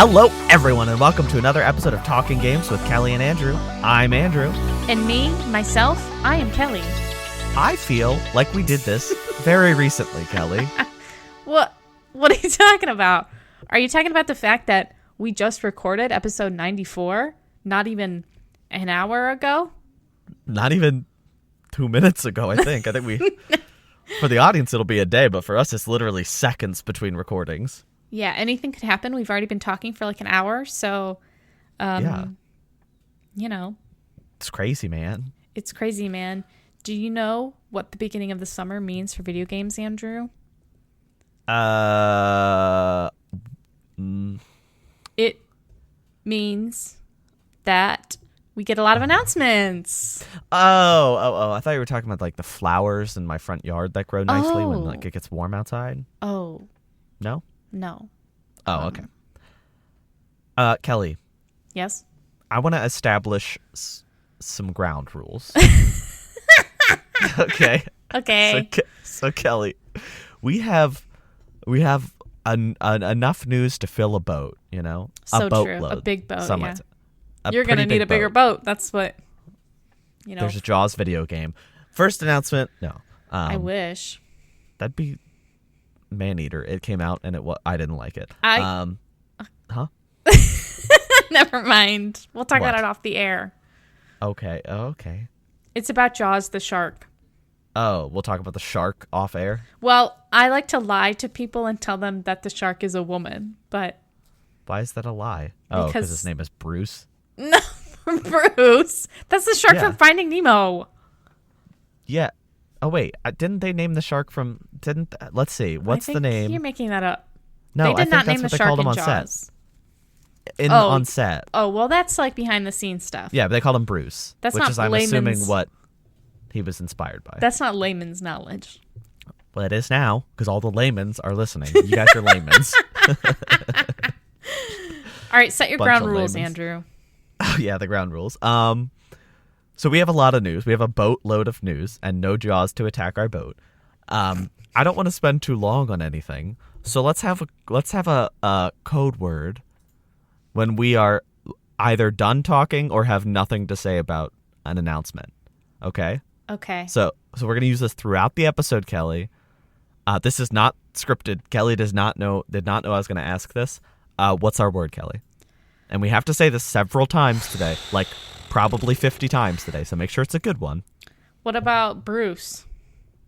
Hello, everyone, and welcome to another episode of Talking Games with Kellie and Andrew. I'm Andrew. And myself, I am Kellie. I feel like we did this very recently, Kellie. What are you talking about? Are you talking about the fact that we just recorded episode 94 not even an hour ago? Not even 2 minutes ago, I think. I think we... For the audience, it'll be a day, but for us, it's literally seconds between recordings. Yeah, anything could happen. We've already been talking for like an hour, so, you know. It's crazy, man. It's crazy, man. Do you know what the beginning of the summer means for video games, Andrew? It means that we get a lot of announcements. Oh, I thought you were talking about like the flowers in my front yard that grow nicely when like it gets warm outside. Oh. No? No. Oh, okay. Kellie. Yes? I want to establish some ground rules. Okay. Okay. So Kellie, we have enough news to fill a boat, you know? So a boat true. load. A big boat, yeah. You're going to need a bigger boat. That's what, you know. There's a Jaws video game. First announcement, no. I wish. That'd be Maneater. It came out and I didn't like it. Huh? Never mind. We'll talk about What? it off the air. Okay. It's about Jaws the shark. Oh, we'll talk about the shark off air? Well, I like to lie to people and tell them that the shark is a woman, but... Why is that a lie? Oh, because his name is Bruce? No, Bruce. That's the shark from Finding Nemo. Yeah. Oh, wait. Didn't they name the shark from... Let's see. What's the name? You're making that up. No, they did I think not that's name what the they called shark him in on Jaws. set. On set. Oh, well, that's like behind the scenes stuff. Yeah, they called him Bruce. That's which not is, I'm assuming, what he was inspired by. That's not layman's knowledge. Well, it is now, because all the laymen's are listening. You guys are laymen's. All right, set your Bunch ground of rules, laymen's. Andrew. Oh, yeah, the ground rules. So we have a lot of news. We have a boatload of news and no Jaws to attack our boat. I don't want to spend too long on anything, so let's have a code word when we are either done talking or have nothing to say about an announcement. Okay? Okay. So we're gonna use this throughout the episode, Kellie. This is not scripted. Kellie did not know I was gonna ask this. What's our word, Kellie? And we have to say this several times today, like probably 50 times today. So make sure it's a good one. What about Bruce?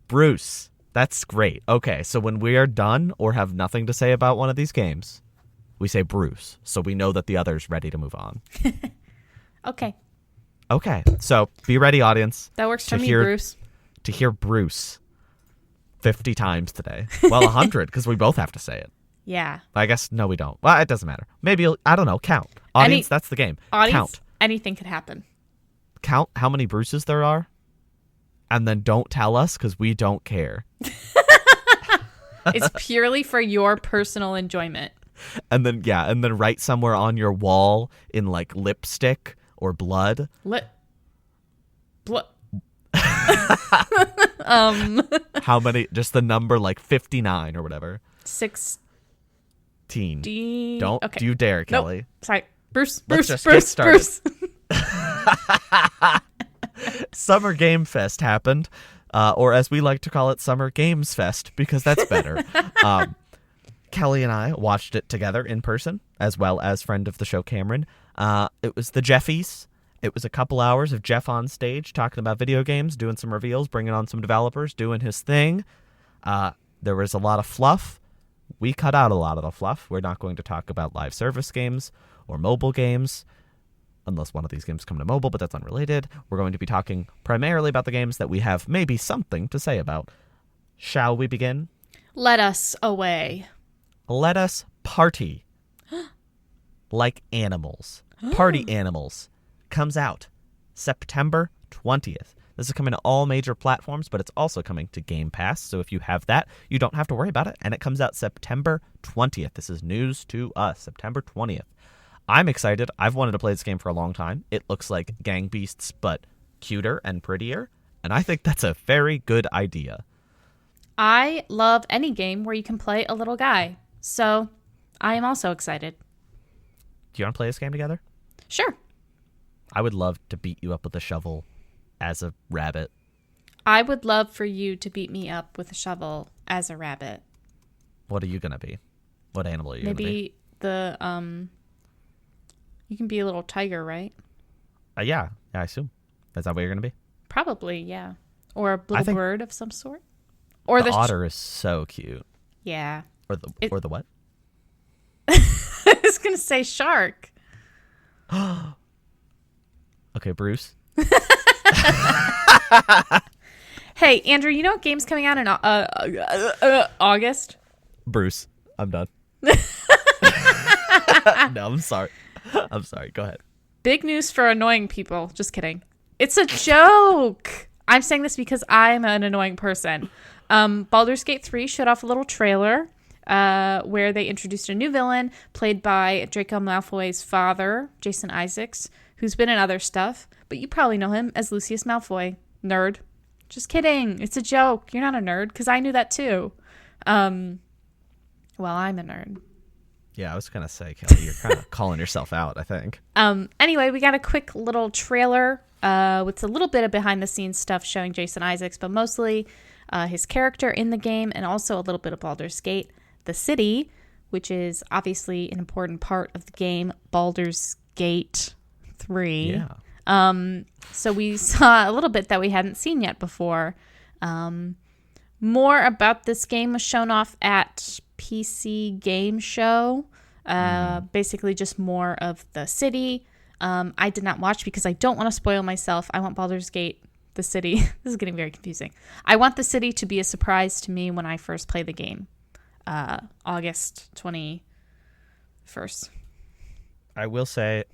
Bruce. That's great. Okay, so when we are done or have nothing to say about one of these games, we say Bruce, so we know that the other's ready to move on. Okay. Okay, so be ready, audience. That works for me, Bruce. To hear Bruce 50 times today. Well, 100, because we both have to say it. Yeah. I guess, no, we don't. Well, it doesn't matter. Maybe, I don't know, count. Audience, that's the game. Audience, count. Anything could happen. Count how many Bruces there are, and then don't tell us, because we don't care. It's purely for your personal enjoyment. And then write somewhere on your wall in, like, lipstick or blood. How many? Just the number, like 59 or whatever. 16. Don't you dare, Kellie. Nope. Sorry, Bruce. Let's Bruce. just Bruce. get Bruce. Summer Game Fest happened, or as we like to call it, Summer Games Fest, because that's better. Kellie and I watched it together in person, as well as friend of the show Cameron. It was the Jeffies. It was a couple hours of Jeff on stage talking about video games, doing some reveals, bringing on some developers, doing his thing. There was a lot of fluff. We cut out a lot of the fluff. We're not going to talk about live service games or mobile games, unless one of these games come to mobile, but that's unrelated. We're going to be talking primarily about the games that we have maybe something to say about. Shall we begin? Let us away. Let us party like animals. Party Animals comes out September 20th. This is coming to all major platforms, but it's also coming to Game Pass. So if you have that, you don't have to worry about it. And it comes out September 20th. This is news to us. September 20th. I'm excited. I've wanted to play this game for a long time. It looks like Gang Beasts, but cuter and prettier. And I think that's a very good idea. I love any game where you can play a little guy. So I am also excited. Do you want to play this game together? Sure. I would love to beat you up with a shovel as a rabbit. I would love for you to beat me up with a shovel as a rabbit. What are you going to be? What animal are you going to be? Maybe you can be a little tiger, right? Yeah, I assume. Is that what you're going to be? Probably, yeah. Or a little bird of some sort. Or the otter is so cute. Yeah. Or the what? I was going to say shark. Okay, Bruce. Hey, Andrew, you know what game's coming out in August? Bruce, I'm done. No, I'm sorry. I'm sorry. Go ahead. Big news for annoying people. Just kidding. It's a joke. I'm saying this because I'm an annoying person. Baldur's Gate 3 showed off a little trailer where they introduced a new villain played by Draco Malfoy's father, Jason Isaacs, who's been in other stuff, but you probably know him as Lucius Malfoy. Nerd. Just kidding. It's a joke. You're not a nerd, because I knew that too. Well, I'm a nerd. Yeah, I was going to say, Kelly, you're kind of calling yourself out, I think. Anyway, we got a quick little trailer with a little bit of behind-the-scenes stuff showing Jason Isaacs, but mostly his character in the game and also a little bit of Baldur's Gate, the city, which is obviously an important part of the game, Baldur's Gate 3. Yeah. So we saw a little bit that we hadn't seen yet before. More about this game was shown off at PC Game Show. Basically just more of the city. I did not watch because I don't want to spoil myself. I want Baldur's Gate, the city. This is getting very confusing. I want the city to be a surprise to me when I first play the game. August 21st. I will say,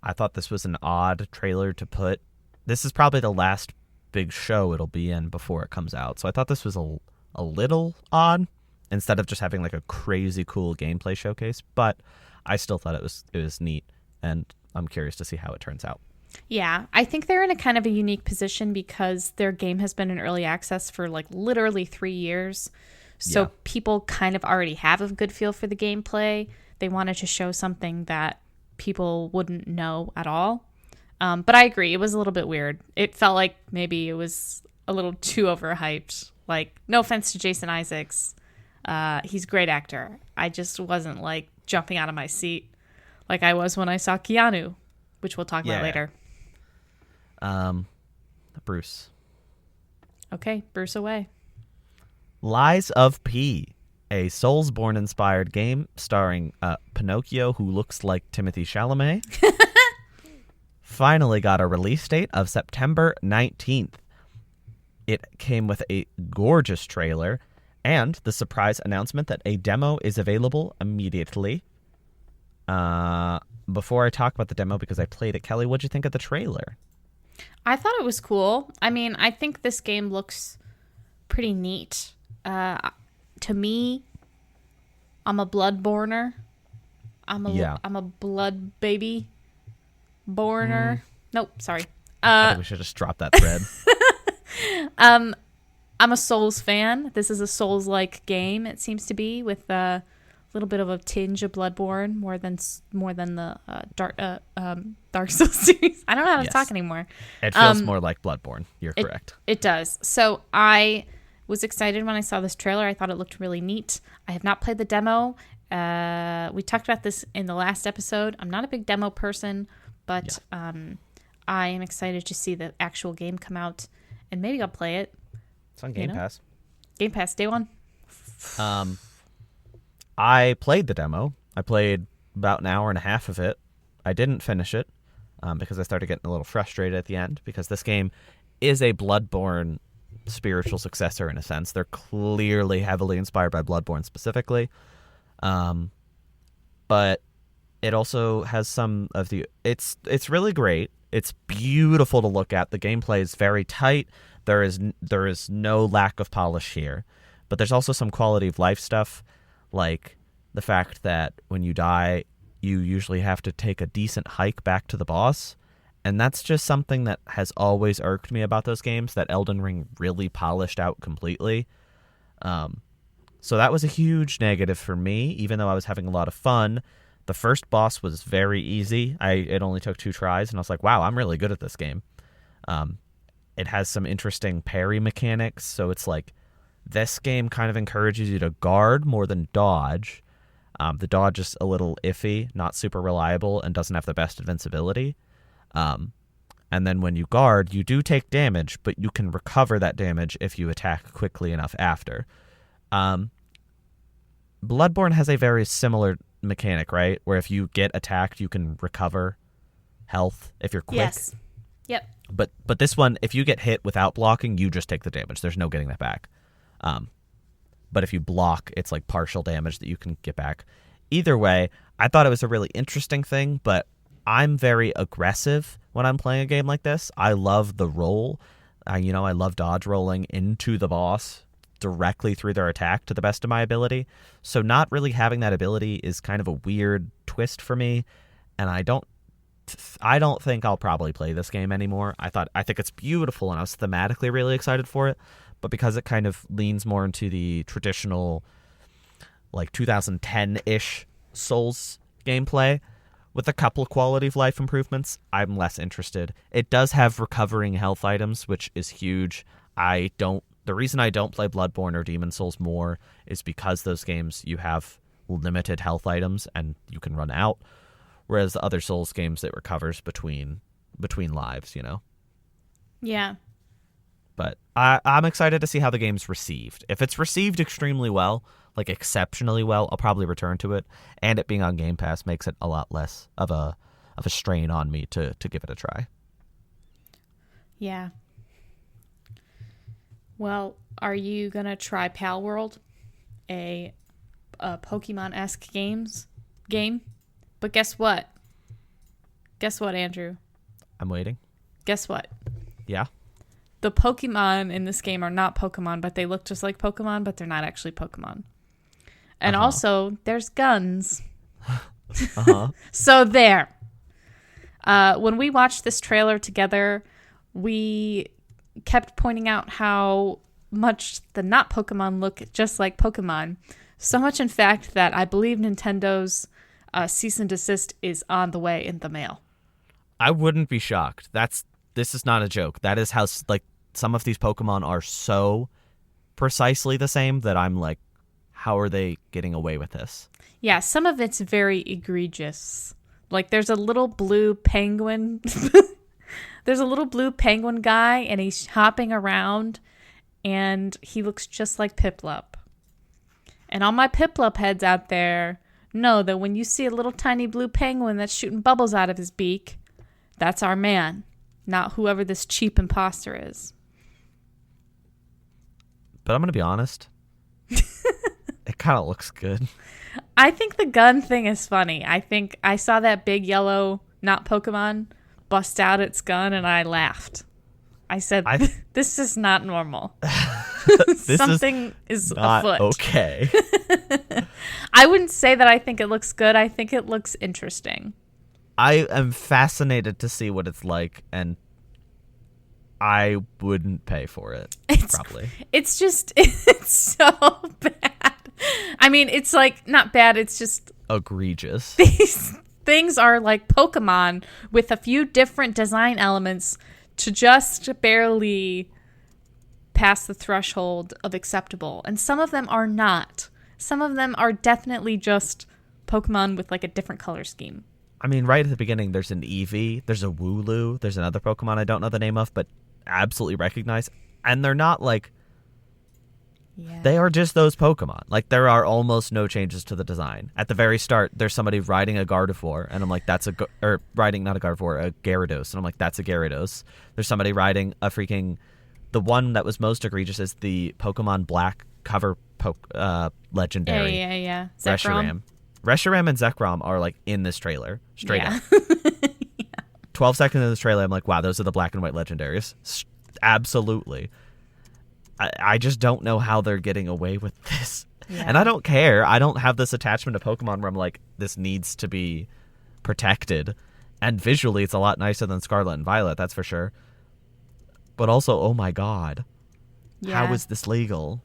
I thought this was an odd trailer to put. This is probably the last big show it'll be in before it comes out. So I thought this was a little odd instead of just having like a crazy cool gameplay showcase. But I still thought it was neat, and I'm curious to see how it turns out. Yeah, I think they're in a kind of a unique position because their game has been in early access for like literally 3 years. So people kind of already have a good feel for the gameplay. They wanted to show something that people wouldn't know at all. But I agree, it was a little bit weird. It felt like maybe it was a little too overhyped. Like, no offense to Jason Isaacs. He's a great actor. I just wasn't like jumping out of my seat like I was when I saw Keanu, which we'll talk about later. Bruce. Okay, Bruce away. Lies of P, a Soulsborne-inspired game starring Pinocchio, who looks like Timothée Chalamet, finally got a release date of September 19th. It came with a gorgeous trailer and the surprise announcement that a demo is available immediately. Before I talk about the demo, because I played it, Kelly, what'd you think of the trailer? I thought it was cool. I mean, I think this game looks pretty neat. To me, I'm a bloodborner. I'm a blood baby borner. Nope, sorry. I think we should just drop that thread. I'm a Souls fan. This is a Souls-like game, it seems to be, with a little bit of a tinge of Bloodborne, more than the Dark Souls series. I don't know how to talk anymore. It feels more like Bloodborne. You're correct. It does. So I was excited when I saw this trailer. I thought it looked really neat. I have not played the demo. We talked about this in the last episode. I'm not a big demo person, but I am excited to see the actual game come out, and maybe I'll play it. It's on Game Pass. Game Pass, day one. I played the demo. I played about an hour and a half of it. I didn't finish it because I started getting a little frustrated at the end, because this game is a Bloodborne spiritual successor in a sense. They're clearly heavily inspired by Bloodborne specifically. But it also has some of the... It's really great. It's beautiful to look at. The gameplay is very tight. There is no lack of polish here. But there's also some quality of life stuff, like the fact that when you die, you usually have to take a decent hike back to the boss. And that's just something that has always irked me about those games, that Elden Ring really polished out completely. So that was a huge negative for me, even though I was having a lot of fun. The first boss was very easy. It only took 2 tries, and I was like, wow, I'm really good at this game. It has some interesting parry mechanics, so it's like this game kind of encourages you to guard more than dodge. The dodge is a little iffy, not super reliable, and doesn't have the best invincibility. And then when you guard, you do take damage, but you can recover that damage if you attack quickly enough after. Bloodborne has a very similar mechanic, right? Where if you get attacked, you can recover health if you're quick. Yes. Yep. But this one, if you get hit without blocking, you just take the damage. There's no getting that back. But if you block, it's like partial damage that you can get back. Either way, I thought it was a really interesting thing, but I'm very aggressive when I'm playing a game like this. I love the roll. I love dodge rolling into the boss directly through their attack to the best of my ability. So not really having that ability is kind of a weird twist for me, and I don't think I'll probably play this game anymore. I think it's beautiful, and I was thematically really excited for it, but because it kind of leans more into the traditional like 2010-ish Souls gameplay with a couple of quality of life improvements, I'm less interested. It does have recovering health items, which is huge. The reason I don't play Bloodborne or Demon Souls more is because those games, you have limited health items and you can run out, whereas the other Souls games, it recovers between lives, Yeah. But I'm excited to see how the game's received. If it's received extremely well, like exceptionally well, I'll probably return to it. And it being on Game Pass makes it a lot less of a strain on me to give it a try. Yeah. Well, are you going to try Pal World? A Pokemon-esque game? But guess what? Guess what, Andrew? I'm waiting. Guess what? Yeah? The Pokemon in this game are not Pokemon, but they look just like Pokemon, but they're not actually Pokemon. And also, there's guns. So there. When we watched this trailer together, we kept pointing out how much the not Pokemon look just like Pokemon. So much, in fact, that I believe Nintendo's cease and desist is on the way in the mail. I wouldn't be shocked. This is not a joke. That is how like some of these Pokemon are so precisely the same that I'm like, how are they getting away with this? Yeah, some of it's very egregious. Like there's a little blue penguin. There's a little blue penguin guy, and he's hopping around, and he looks just like Piplup. And all my Piplup heads out there know that when you see a little tiny blue penguin that's shooting bubbles out of his beak, that's our man, not whoever this cheap imposter is. But I'm going to be honest. It kind of looks good. I think the gun thing is funny. I think I saw that big yellow, not Pokemon, bust out its gun, and I laughed. I said, this is not normal. Something is not afoot. Okay. I wouldn't say that I think it looks good. I think it looks interesting. I am fascinated to see what it's like, and I wouldn't pay for it, probably. It's so bad. I mean, it's like, not bad, it's just egregious. These things are like Pokemon with a few different design elements to just barely pass the threshold of acceptable. And some of them are not. Some of them are definitely just Pokemon with like a different color scheme. I mean, right at the beginning, there's an Eevee, there's a Wooloo, there's another Pokemon I don't know the name of, but absolutely recognize. And they're not like... Yeah. They are just those Pokemon. Like, there are almost no changes to the design. At the very start, there's somebody riding a Gardevoir, and I'm like, riding, not a Gardevoir, a Gyarados, and I'm like, that's a Gyarados. There's somebody riding a freaking... The one that was most egregious is the Pokemon Black cover legendary. Yeah. Reshiram. Reshiram and Zekrom are, like, in this trailer. Straight up. 12 seconds in this trailer, I'm like, wow, those are the black and white legendaries. Absolutely. I just don't know how they're getting away with this. Yeah. And I don't care. I don't have this attachment to Pokemon where I'm like, this needs to be protected. And visually, it's a lot nicer than Scarlet and Violet, that's for sure. But also, oh my god. Yeah. How is this legal?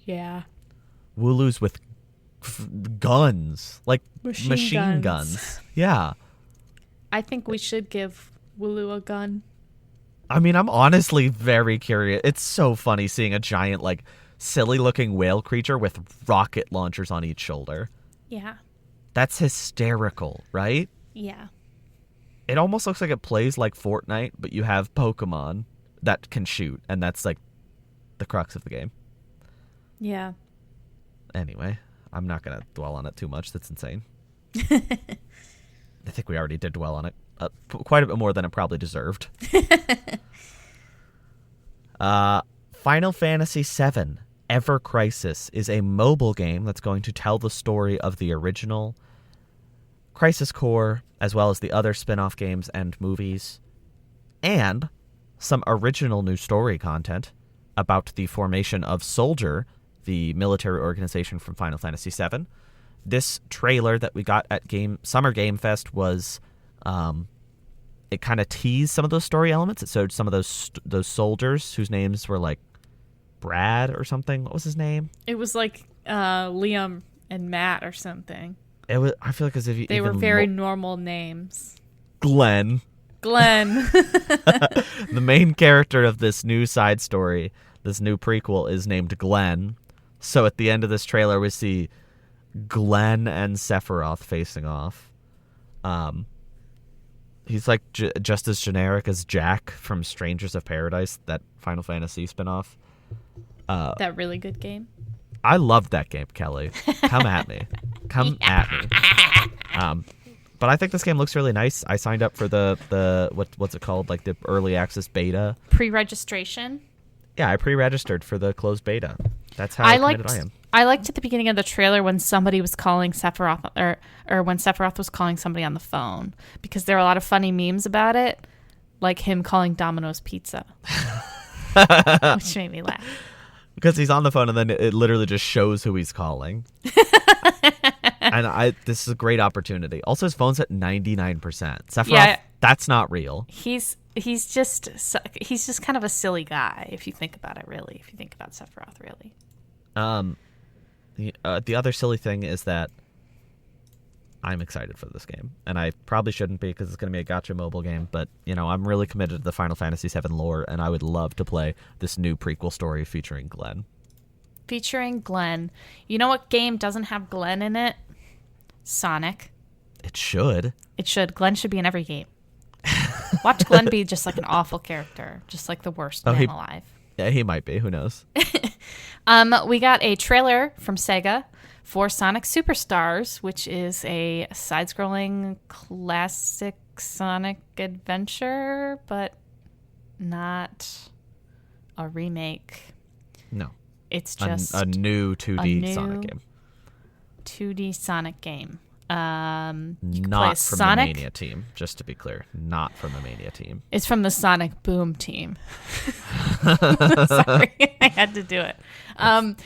Yeah. Wooloo's with guns, like Machine guns. Yeah. I think we should give Wooloo a gun. I mean, I'm honestly very curious. It's so funny seeing a giant, like, silly-looking whale creature with rocket launchers on each shoulder. Yeah. That's hysterical, right? Yeah. It almost looks like it plays like Fortnite, but you have Pokemon that can shoot, and that's, like, the crux of the game. Yeah. Anyway, I'm not going to dwell on it too much. That's insane. I think we already did dwell on it quite a bit more than it probably deserved. Final Fantasy VII Ever Crisis is a mobile game that's going to tell the story of the original Crisis Core, as well as the other spin-off games and movies, and some original new story content about the formation of Soldier, the military organization from Final Fantasy VII. This trailer that we got at Summer Game Fest was, it kind of teased some of those story elements. It showed some of those soldiers whose names were like Brad or something. What was his name? It was like Liam and Matt or something. It was. I feel like as if they were very normal names. Glenn. The main character of this new side story, this new prequel, is named Glenn. So at the end of this trailer, we see Glenn and Sephiroth facing off. He's like just as generic as Jack from Strangers of Paradise, that Final Fantasy spinoff. That really good game. I loved that game, Kelly. Come at me. Come at me. But I think this game looks really nice. I signed up for the what's it called? Like the early access beta. Pre-registration? Yeah, I pre-registered for the closed beta. That's how committed I am. I liked at the beginning of the trailer when somebody was calling Sephiroth, or when Sephiroth was calling somebody on the phone, because there are a lot of funny memes about it, like him calling Domino's Pizza, which made me laugh. Because he's on the phone and then it literally just shows who he's calling. And this is a great opportunity. Also, his phone's at 99%. Sephiroth, that's not real. He's just kind of a silly guy if you think about it, really. If you think about Sephiroth, really. The other silly thing is that I'm excited for this game, and I probably shouldn't be because it's going to be a gacha mobile game. But I'm really committed to the Final Fantasy VII lore, and I would love to play this new prequel story featuring Glenn. You know what game doesn't have Glenn in it? Sonic. It should. Glenn should be in every game. Watch Glenn be just like an awful character, just like the worst man alive. Yeah, he might be. Who knows? We got a trailer from Sega for Sonic Superstars, which is a side-scrolling classic Sonic adventure, but not a remake. No. It's just a new 2D Sonic game. 2D Sonic game. Not from the Mania team, just to be clear. Not from the Mania team. It's from the Sonic Boom team. Sorry, I had to do it.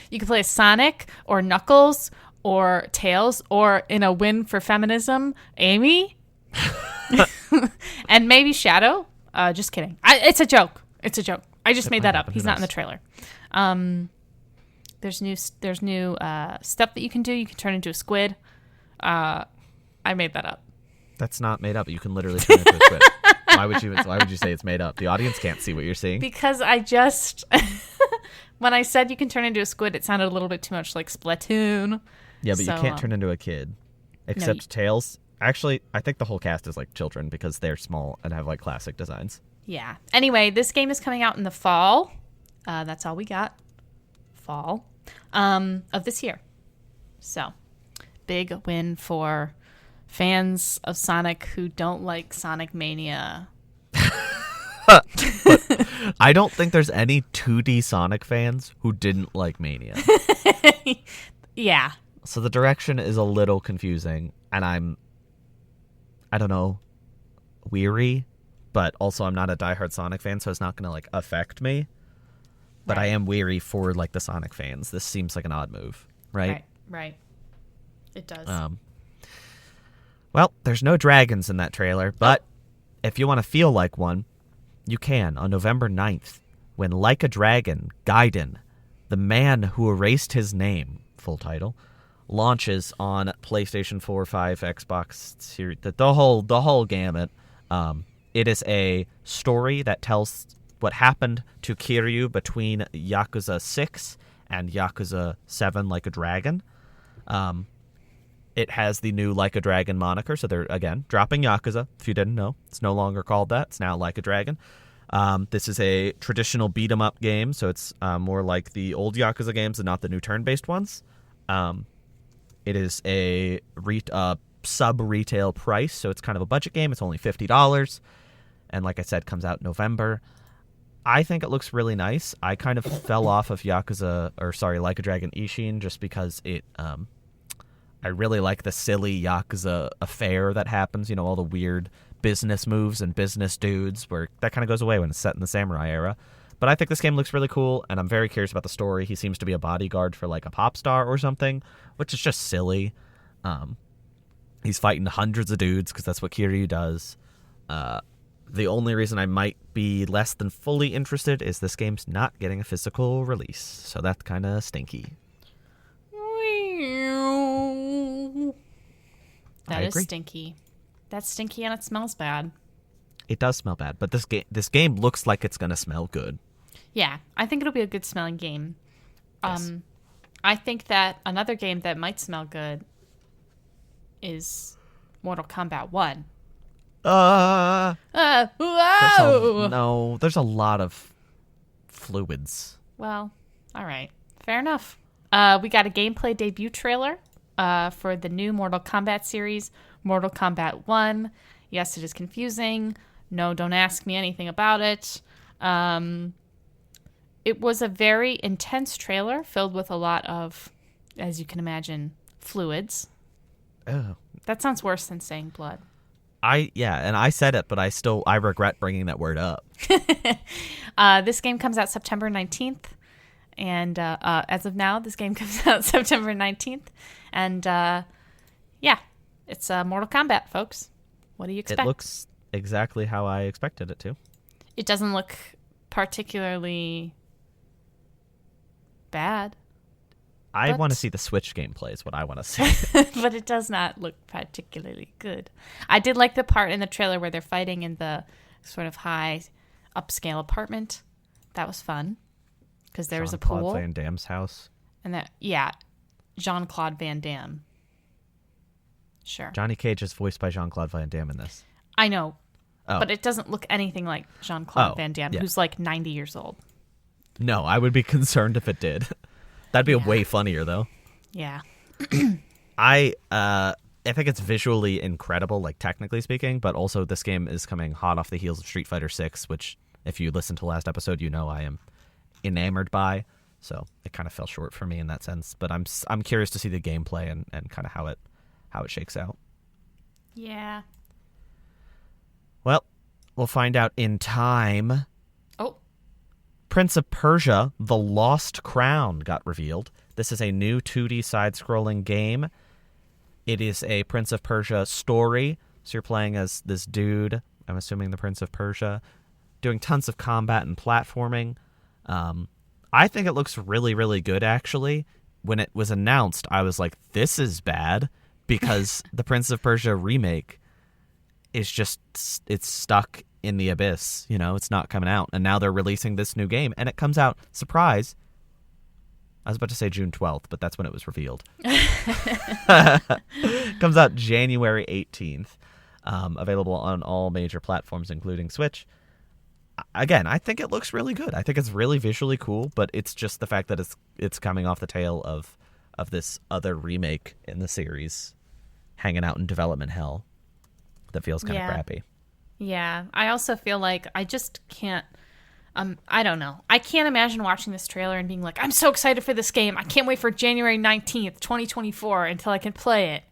You can play as Sonic or Knuckles or Tails, or in a win for feminism, Amy. And maybe Shadow. Just kidding. It's a joke. I just made that up. He's not in the trailer. There's new stuff that you can do. You can turn into a squid. I made that up. That's not made up. You can literally turn into a squid. Why would you say it's made up? The audience can't see what you're seeing. Because I just when I said you can turn into a squid, it sounded a little bit too much like Splatoon. Yeah, but you can't turn into a kid. Except Tails. Actually, I think the whole cast is like children because they're small and have like classic designs. Yeah. Anyway, this game is coming out in the fall. That's all we got. Fall of this year. So, big win for fans of Sonic who don't like Sonic Mania. I don't think there's any 2D Sonic fans who didn't like Mania. Yeah. So the direction is a little confusing, and I don't know, weary, but also I'm not a diehard Sonic fan, so it's not going to like affect me. But right. I am weary for like the Sonic fans. This seems like an odd move, right? Right. It does. Well, there's no dragons in that trailer, but if you want to feel like one, you can on November 9th, when Like a Dragon, Gaiden, the man who erased his name, full title, launches on PlayStation 4, 5, Xbox Series, the whole gamut. It is a story that tells what happened to Kiryu between Yakuza 6 and Yakuza 7 Like a Dragon. It has the new Like a Dragon moniker, so they're, again, dropping Yakuza. If you didn't know, it's no longer called that. It's now Like a Dragon. This is a traditional beat-em-up game, so it's more like the old Yakuza games and not the new turn-based ones. It is a sub-retail price, so it's kind of a budget game. It's only $50, and like I said, comes out in November. I think it looks really nice. I kind of fell off of Like a Dragon Ishin just because I really like the silly Yakuza affair that happens, all the weird business moves and business dudes, where that kind of goes away when it's set in the samurai era. But I think this game looks really cool, and I'm very curious about the story. He seems to be a bodyguard for like a pop star or something, which is just silly. He's fighting hundreds of dudes because that's what Kiryu does. The only reason I might be less than fully interested is this game's not getting a physical release, so that's kind of stinky. That is stinky. That's stinky and it smells bad. It does smell bad, but this game looks like it's going to smell good. Yeah, I think it'll be a good smelling game. Yes. I think that another game that might smell good is Mortal Kombat 1. Whoa! There's a lot of fluids. Well, all right. Fair enough. We got a gameplay debut trailer for the new Mortal Kombat series, Mortal Kombat 1. Yes, it is confusing. No, don't ask me anything about it. It was a very intense trailer filled with a lot of, as you can imagine, fluids. Oh. That sounds worse than saying blood. And I said it, but I regret bringing that word up. This game comes out September 19th. And as of now, this game comes out September 19th. And it's Mortal Kombat, folks. What do you expect? It looks exactly how I expected it to. It doesn't look particularly bad. I want to see the Switch gameplay is what I want to see. But it does not look particularly good. I did like the part in the trailer where they're fighting in the sort of high upscale apartment. That was fun because there was a pool. Jean-Claude Van Damme's house. And Jean-Claude Van Damme. Sure. Johnny Cage is voiced by Jean-Claude Van Damme in this. I know. Oh. But it doesn't look anything like Jean-Claude Van Damme, who's like 90 years old. No, I would be concerned if it did. That'd be way funnier, though. Yeah. I think it's visually incredible, like technically speaking, but also this game is coming hot off the heels of Street Fighter 6, which, if you listened to last episode, you know I am enamored by. So it kind of fell short for me in that sense. But I'm curious to see the gameplay and kind of how it shakes out. Yeah. Well, we'll find out in time. Oh. Prince of Persia: The Lost Crown got revealed. This is a new 2D side-scrolling game. It is a Prince of Persia story. So you're playing as this dude, I'm assuming the Prince of Persia, doing tons of combat and platforming. I think it looks really, really good, actually. When it was announced, I was like, this is bad, because the Prince of Persia remake is just, it's stuck in the abyss. It's not coming out. And now they're releasing this new game, and it comes out, surprise, I was about to say June 12th, but that's when it was revealed. Comes out January 18th. Available on all major platforms, including Switch. Again, I think it looks really good. I think it's really visually cool, but it's just the fact that it's coming off the tail of this other remake in the series hanging out in development hell that feels kind of crappy. Yeah. I also feel like I just can't I don't know. I can't imagine watching this trailer and being like, I'm so excited for this game. I can't wait for January 19th, 2024 until I can play it.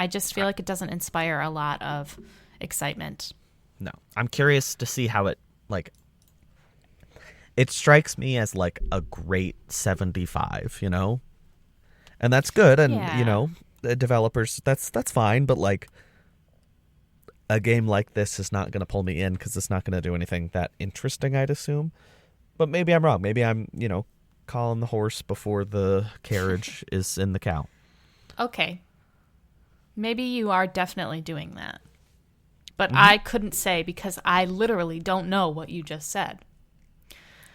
I just feel like it doesn't inspire a lot of excitement. No. I'm curious to see how it, it strikes me as, a great 75, And that's good, and, the developers, that's fine, but, a game like this is not going to pull me in because it's not going to do anything that interesting, I'd assume. But maybe I'm wrong. Maybe I'm, calling the horse before the carriage is in the cow. Okay. Maybe you are definitely doing that. But I couldn't say because I literally don't know what you just said.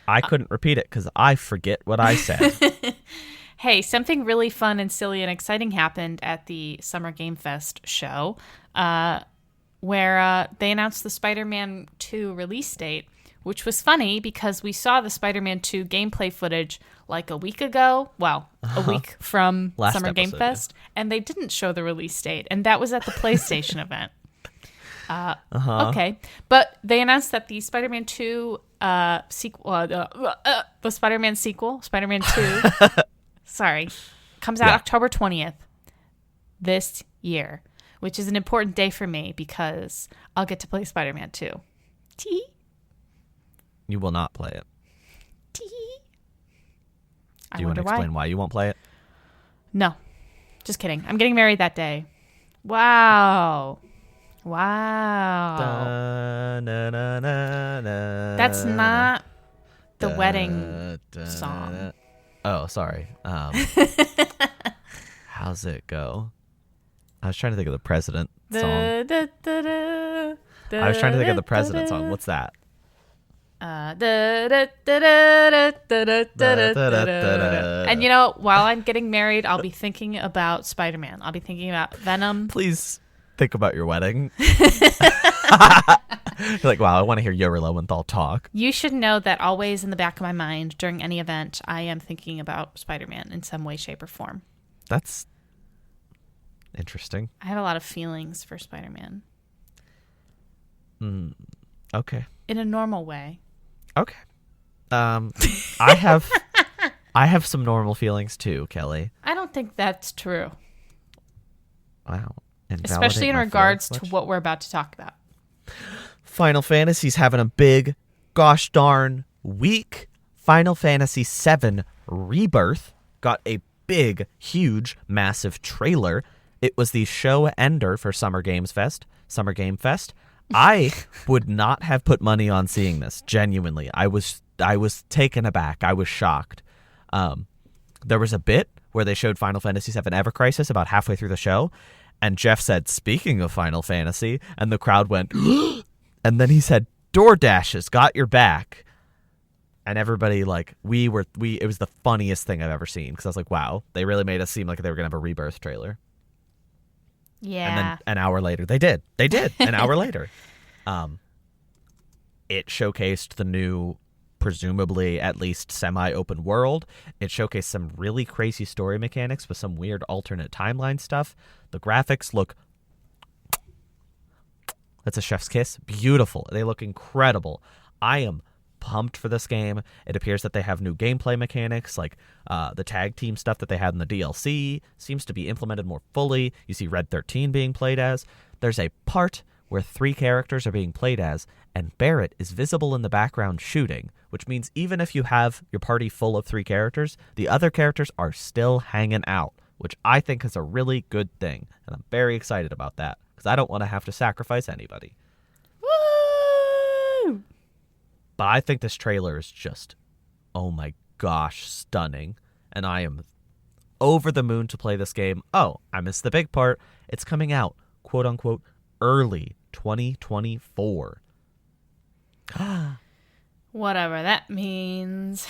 I couldn't repeat it because I forget what I said. Hey, something really fun and silly and exciting happened at the Summer Game Fest show where they announced the Spider-Man 2 release date, which was funny because we saw the Spider-Man 2 gameplay footage like a week ago. Well, a week from Last Summer Game episode, Fest. Yeah. And they didn't show the release date. And that was at the PlayStation event. Okay. But they announced that the Spider-Man 2 sequel, the Spider-Man sequel, Spider-Man 2, sorry, comes out October 20th this year, which is an important day for me because I'll get to play Spider-Man 2. Tee. You will not play it. Tee. Do you want to explain why you won't play it? No. Just kidding. I'm getting married that day. Wow. Da, na, na, na, na, That's not the wedding song. Oh, sorry. How's it go? I was trying to think of the president song. I was trying to think of the president song. What's that? And you know, while I'm getting married, I'll be thinking about Spider-Man. I'll be thinking about Venom. Please think about your wedding. You're like, wow, I want to hear Yuri Lowenthal talk. You should know that always in the back of my mind during any event, I am thinking about Spider-Man in some way, shape, or form. That's interesting. I have a lot of feelings for Spider-Man. Okay. In a normal way. Okay. I have some normal feelings too, Kelly. I don't think that's true. Wow. Especially in regards to what we're about to talk about. Final Fantasy's having a big, gosh darn week. Final Fantasy VII Rebirth got a big, huge, massive trailer. It was the show ender for Summer Game Fest. I would not have put money on seeing this. Genuinely, I was taken aback. I was shocked. There was a bit where they showed Final Fantasy VII Ever Crisis about halfway through the show, and Jeff said, "Speaking of Final Fantasy," and the crowd went, and then he said, "DoorDash has got your back." And everybody, it was the funniest thing I've ever seen, because I was like, wow, they really made us seem like they were going to have a Rebirth trailer. Yeah. And then an hour later, they did. An hour later. It showcased the new, presumably at least semi-open world. It showcased some really crazy story mechanics with some weird alternate timeline stuff. The graphics look... That's a chef's kiss. Beautiful. They look incredible. I am pumped for this game. It appears that they have new gameplay mechanics, like the tag team stuff that they had in the DLC seems to be implemented more fully. You see Red 13 being played as. There's a part where 3 characters are being played as, and Barrett is visible in the background shooting, which means even if you have your party full of 3 characters, the other characters are still hanging out, which I think is a really good thing, and I'm very excited about that, because I don't want to have to sacrifice anybody. Woo! But I think this trailer is just, oh my gosh, stunning. And I am over the moon to play this game. Oh, I missed the big part. It's coming out, quote unquote, early 2024. Whatever that means.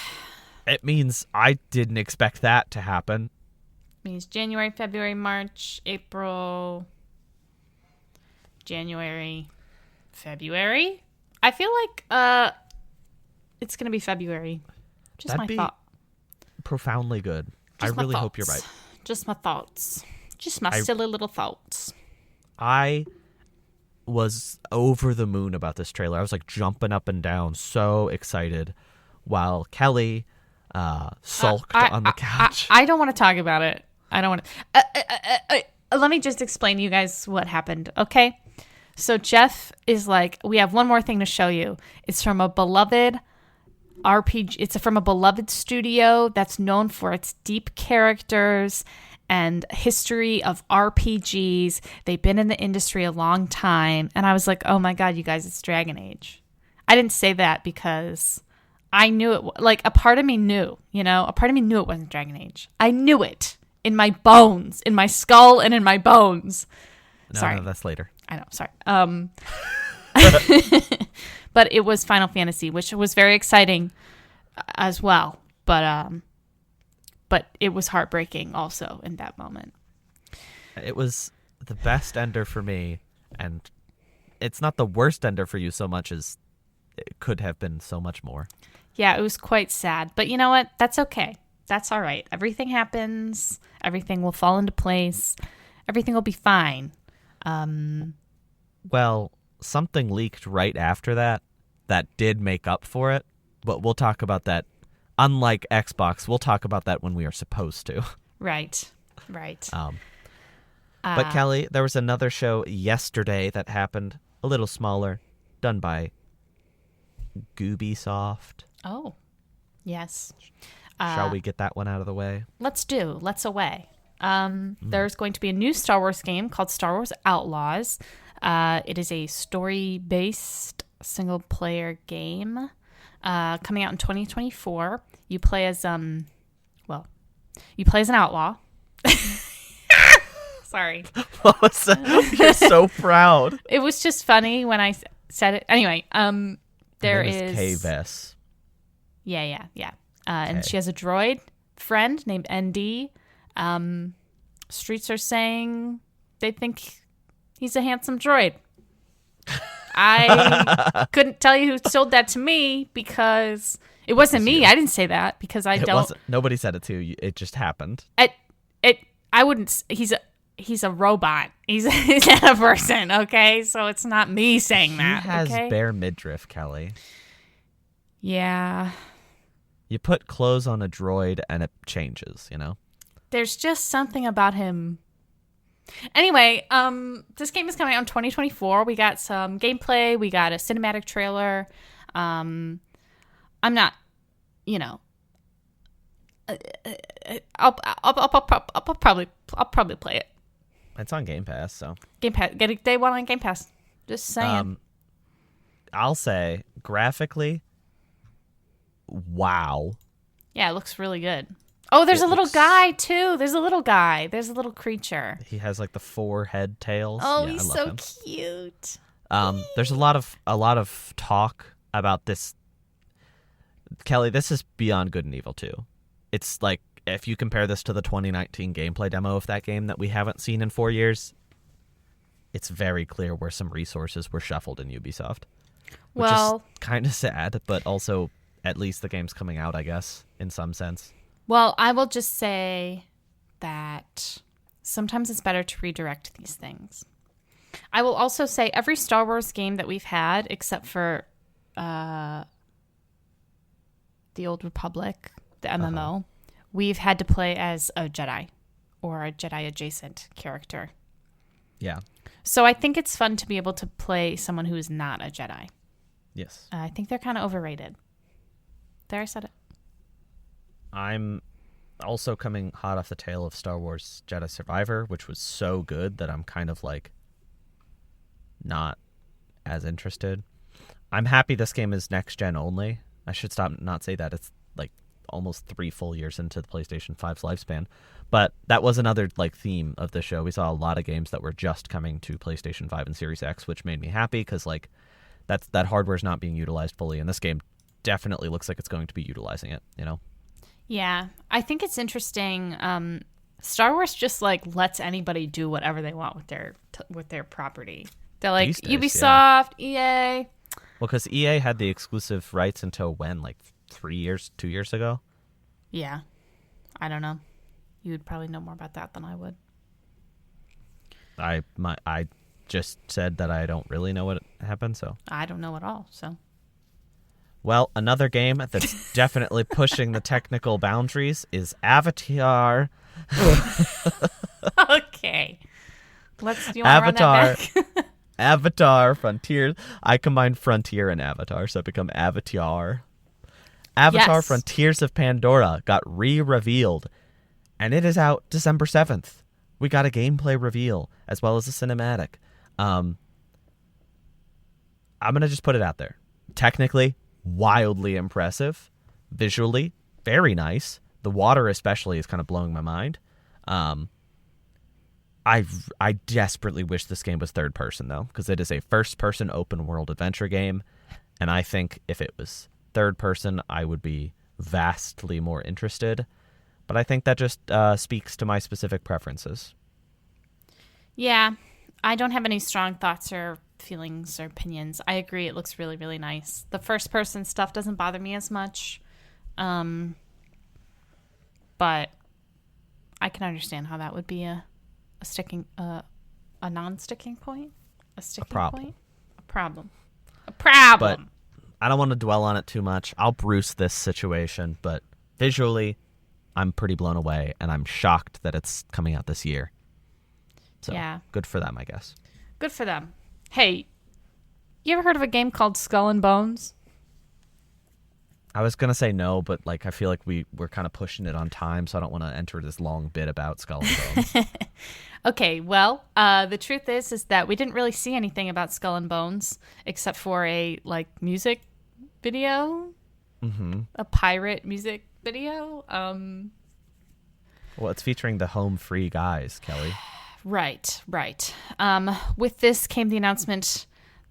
It means I didn't expect that to happen. It means January, February, March, April, January, February. I feel like it's going to be February. Just That'd my thought. Profoundly good. Just I really hope you're right. Just my thoughts. Just my silly little thoughts. I was over the moon about this trailer. I was like jumping up and down, so excited, while Kelly sulked on the couch. I don't want to talk about it. I don't want to. Let me just explain to you guys what happened, okay? So Jeff is like, we have one more thing to show you. It's from a beloved RPG. It's from a beloved studio that's known for its deep characters and history of RPGs. They've been in the industry a long time. And I was like, oh my God, you guys, it's Dragon Age. I didn't say that because I knew it. Like, a part of me knew, a part of me knew it wasn't Dragon Age. I knew it in my bones, in my skull and in my bones. Sorry. No, that's later. I know. Sorry. But it was Final Fantasy, which was very exciting as well. But it was heartbreaking also in that moment. It was the best ender for me, and it's not the worst ender for you so much as it could have been so much more. Yeah, it was quite sad. But you know what? That's okay. That's all right. Everything happens. Everything will fall into place. Everything will be fine. Well, something leaked right after that did make up for it, but we'll talk about that. Unlike Xbox, we'll talk about that when we are supposed to. Right. But Kelly, there was another show yesterday that happened, a little smaller, done by Ubisoft. Oh, yes. Shall we get that one out of the way? Let's away. There's going to be a new Star Wars game called Star Wars Outlaws. It is a story-based single-player game coming out in 2024. You play as an outlaw. Sorry. What was that? You're so proud. It was just funny when I said it. Anyway, there is K-Vess. Yeah. And she has a droid friend named ND. Streets are saying they think he's a handsome droid. I couldn't tell you who sold that to me because it wasn't me. I didn't say that because I don't. Nobody said it to you. It just happened. I wouldn't. He's a robot. He's not a person. Okay, so it's not me saying that. He has okay? bare midriff, Kelly. Yeah. You put clothes on a droid and it changes. There's just something about him. Anyway, this game is coming out in 2024. We got some gameplay. We got a cinematic trailer. I'm not, I'll probably play it. It's on Game Pass, so Game Pass. Get it day one on Game Pass. Just saying. I'll say graphically, wow. Yeah, it looks really good. Oh, there's a little guy too. There's a little guy. There's a little creature. He has like the 4 head tails. Oh, yeah, he's so cute. There's a lot of talk about this. Kelly, this is beyond good and evil too. It's like if you compare this to the 2019 gameplay demo of that game that we haven't seen in 4 years, it's very clear where some resources were shuffled in Ubisoft. Which is kind of sad, but also at least the game's coming out, I guess, in some sense. Well, I will just say that sometimes it's better to redirect these things. I will also say every Star Wars game that we've had, except for the Old Republic, the MMO, we've had to play as a Jedi or a Jedi-adjacent character. Yeah. So I think it's fun to be able to play someone who is not a Jedi. Yes. I think they're kind of overrated. There, I said it. I'm also coming hot off the tail of Star Wars Jedi Survivor, which was so good that I'm kind of like not as interested. I'm happy this game is next gen only. I should not say that. It's like almost 3 full years into the PlayStation 5's lifespan. But that was another like theme of the show. We saw a lot of games that were just coming to PlayStation 5 and Series X, which made me happy because like that hardware is not being utilized fully, and this game definitely looks like it's going to be utilizing it, Yeah, I think it's interesting. Star Wars just like lets anybody do whatever they want with their property. They're like These days, Ubisoft, EA. Well, because EA had the exclusive rights until when, like 2 years ago? Yeah, I don't know. You would probably know more about that than I would. I just said that I don't really know what happened, so I don't know at all. So. Well, another game that's definitely pushing the technical boundaries is Avatar. Okay. Do you want to run that back? Avatar Frontier. I combined Frontier and Avatar, so it become Avatar. Avatar Yes. Frontiers of Pandora got re-revealed, and it is out December 7th. We got a gameplay reveal, as well as a cinematic. I'm going to just put it out there. Technically, wildly impressive. Visually, very nice. The water especially is kind of blowing my mind. I desperately wish this game was third person, though, because it is a first-person open-world adventure game, and I think if it was third person, I would be vastly more interested. But I think that just speaks to my specific preferences. Yeah, I don't have any strong thoughts or feelings or opinions. I agree, it looks really, really nice. The first-person stuff doesn't bother me as much, but I can understand how that would be a non-sticking point, a problem. But I don't want to dwell on it too much. I'll Bruce this situation, but visually, I'm pretty blown away, and I'm shocked that it's coming out this year. So, yeah, good for them, I guess. Good for them. Hey, you ever heard of a game called Skull and Bones? I was going to say no, but I feel like we're kind of pushing it on time, so I don't want to enter this long bit about Skull and Bones. Okay, well, the truth is that we didn't really see anything about Skull and Bones except for a music video, a pirate music video. Well, it's featuring the home free guys, Kelly. Right. With this came the announcement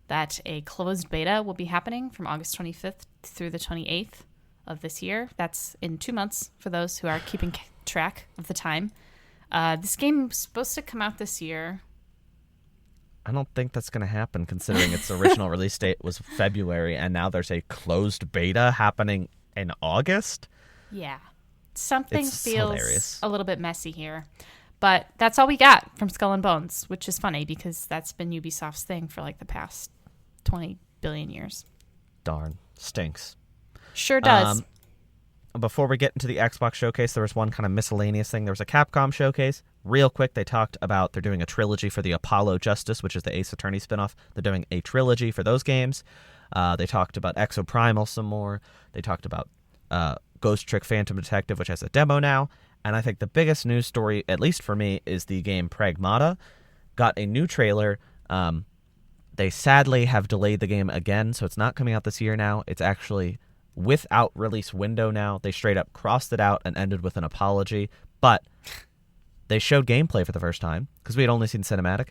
that a closed beta will be happening from August 25th through the 28th of this year. That's in 2 months for those who are keeping track of the time. This game is supposed to come out this year. I don't think that's going to happen, considering its original release date was February, and now there's a closed beta happening in August? Yeah. Something feels hilarious. A little bit messy here. But that's all we got from Skull and Bones, which is funny because that's been Ubisoft's thing for the past 20 billion years. Darn. Stinks. Sure does. Before we get into the Xbox showcase, there was one kind of miscellaneous thing. There was a Capcom showcase. Real quick, they talked about they're doing a trilogy for the Apollo Justice, which is the Ace Attorney spinoff. They're doing a trilogy for those games. They talked about Exoprimal some more. They talked about Ghost Trick Phantom Detective, which has a demo now. And I think the biggest news story, at least for me, is the game Pragmata. Got a new trailer. They sadly have delayed the game again, so it's not coming out this year now. It's actually without release window now. They straight up crossed it out and ended with an apology. But they showed gameplay for the first time, because we had only seen cinematic.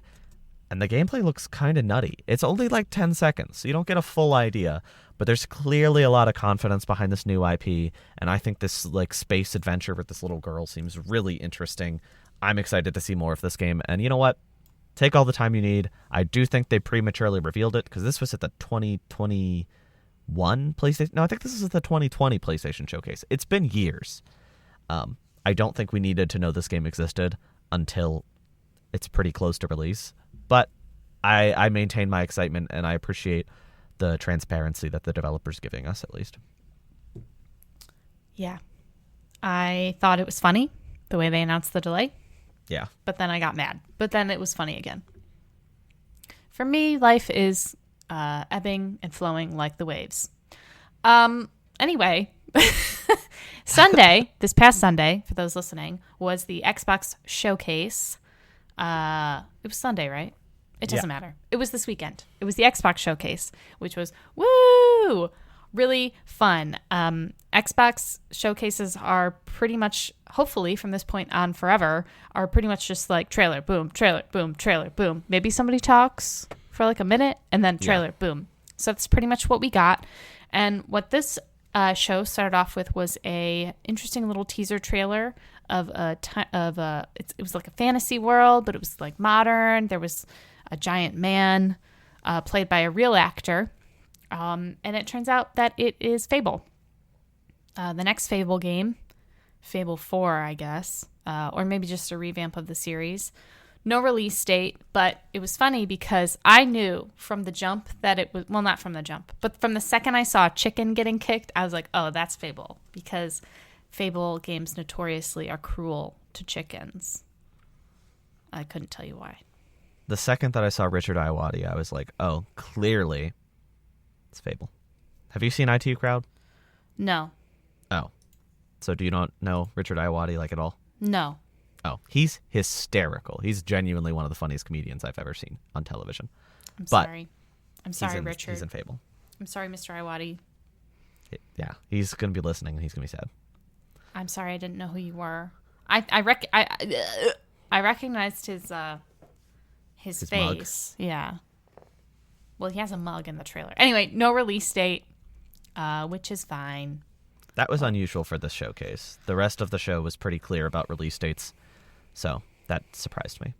And the gameplay looks kind of nutty. It's only 10 seconds, so you don't get a full idea. But there's clearly a lot of confidence behind this new IP, and I think this space adventure with this little girl seems really interesting. I'm excited to see more of this game, and you know what? Take all the time you need. I do think they prematurely revealed it, because this was at the 2021 PlayStation... No, I think this is at the 2020 PlayStation Showcase. It's been years. I don't think we needed to know this game existed until it's pretty close to release. But I maintain my excitement, and I appreciate the transparency that the developer's giving us, at least. Yeah. I thought it was funny, the way they announced the delay. Yeah. But then I got mad. But then it was funny again. For me, life is ebbing and flowing like the waves. Anyway, Sunday, this past Sunday, for those listening, was the Xbox Showcase. It was Sunday, right? It doesn't matter. It was this weekend. It was the Xbox Showcase, which was, woo, really fun. Xbox Showcases are pretty much, hopefully from this point on forever, are pretty much just trailer, boom, trailer, boom, trailer, boom. Maybe somebody talks for a minute and then trailer, boom. So that's pretty much what we got. And what this show started off with was a interesting little teaser trailer of it was like a fantasy world, but it was modern. There was a giant man played by a real actor, and it turns out that it is Fable. The next Fable game, Fable 4, I guess, or maybe just a revamp of the series. No release date, but it was funny because I knew from the jump that it was, well, not from the jump, but from the second I saw a chicken getting kicked, I was like, oh, that's Fable, because Fable games notoriously are cruel to chickens. I couldn't tell you why. The second that I saw Richard Iwadi, I was like, oh, clearly it's Fable. Have you seen IT Crowd? No. Oh. So do you not know Richard Iwadi at all? No. Oh, he's hysterical. He's genuinely one of the funniest comedians I've ever seen on television. I'm sorry, Richard. He's in Fable. I'm sorry, Mr. Iwadi. Yeah, he's going to be listening and he's going to be sad. I'm sorry, I didn't know who you were. I recognized his face. Mug. Yeah. Well, he has a mug in the trailer. Anyway, no release date, which is fine. That was unusual for this showcase. The rest of the show was pretty clear about release dates, so that surprised me.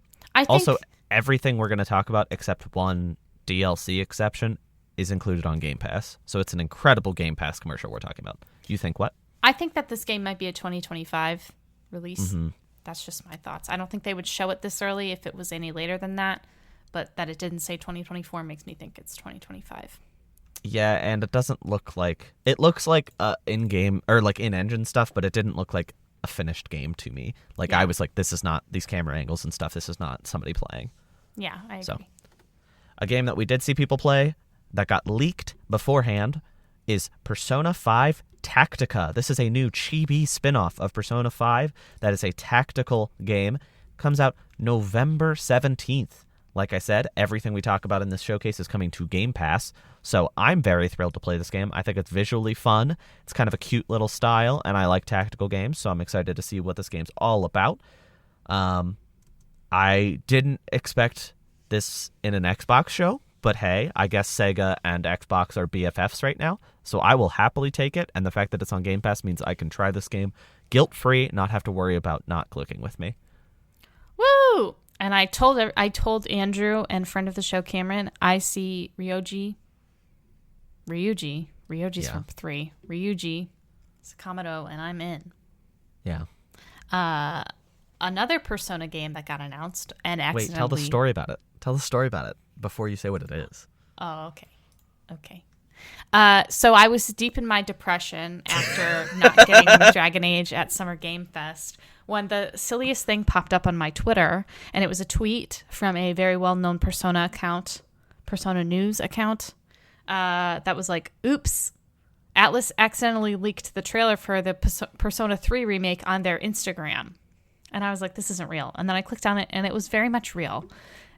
Also, everything we're going to talk about except one DLC exception is included on Game Pass. So it's an incredible Game Pass commercial we're talking about. You think what? I think that this game might be a 2025 release. Mm-hmm. That's just my thoughts. I don't think they would show it this early if it was any later than that, but that it didn't say 2024 makes me think it's 2025. Yeah, and it doesn't look like... It looks like in-game, or like in-engine stuff, but it didn't look like a finished game to me. Like, yeah. I was like, this is not... These camera angles and stuff, this is not somebody playing. Yeah, I agree. So, a game that we did see people play that got leaked beforehand is Persona 5 Tactica. This is a new chibi spin-off of Persona 5 that is a tactical game. Comes out November 17th. Like I said, everything we talk about in this showcase is coming to Game Pass, so I'm very thrilled to play this game. I think it's visually fun. It's kind of a cute little style, and I like tactical games, so I'm excited to see what this game's all about. I didn't expect this in an Xbox show, but hey, I guess Sega and Xbox are BFFs right now, so I will happily take it, and the fact that it's on Game Pass means I can try this game guilt-free, not have to worry about not clicking with me. Woo! And I told Andrew and friend of the show Cameron, I see Ryuji's from 3. Ryuji Sakamoto, and I'm in. Yeah. Another Persona game that got announced and accidentally... Wait, tell the story about it. Tell the story about it before you say what it is. Oh, okay. So I was deep in my depression after not getting Dragon Age at Summer Game Fest when the silliest thing popped up on my Twitter, and it was a tweet from a very well-known Persona News account, that was like, oops, Atlas accidentally leaked the trailer for the Persona 3 remake on their Instagram. And I was like, this isn't real. And then I clicked on it, and it was very much real.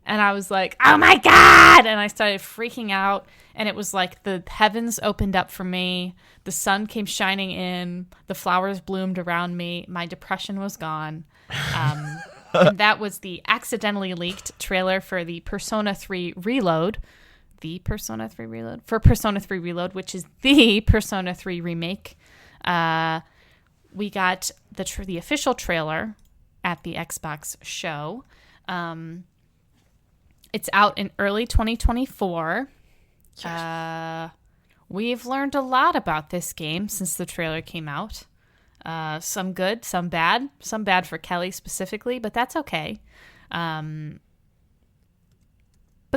And I was like, oh my God! And I started freaking out. And it was like the heavens opened up for me. The sun came shining in. The flowers bloomed around me. My depression was gone. And that was the accidentally leaked trailer for the Persona 3 Reload. For Persona 3 Reload, which is the Persona 3 remake. We got the official trailer at the Xbox show. It's out in early 2024. Yes. We've learned a lot about this game since the trailer came out. Some good, some bad. Some bad for Kelly specifically, but that's okay. But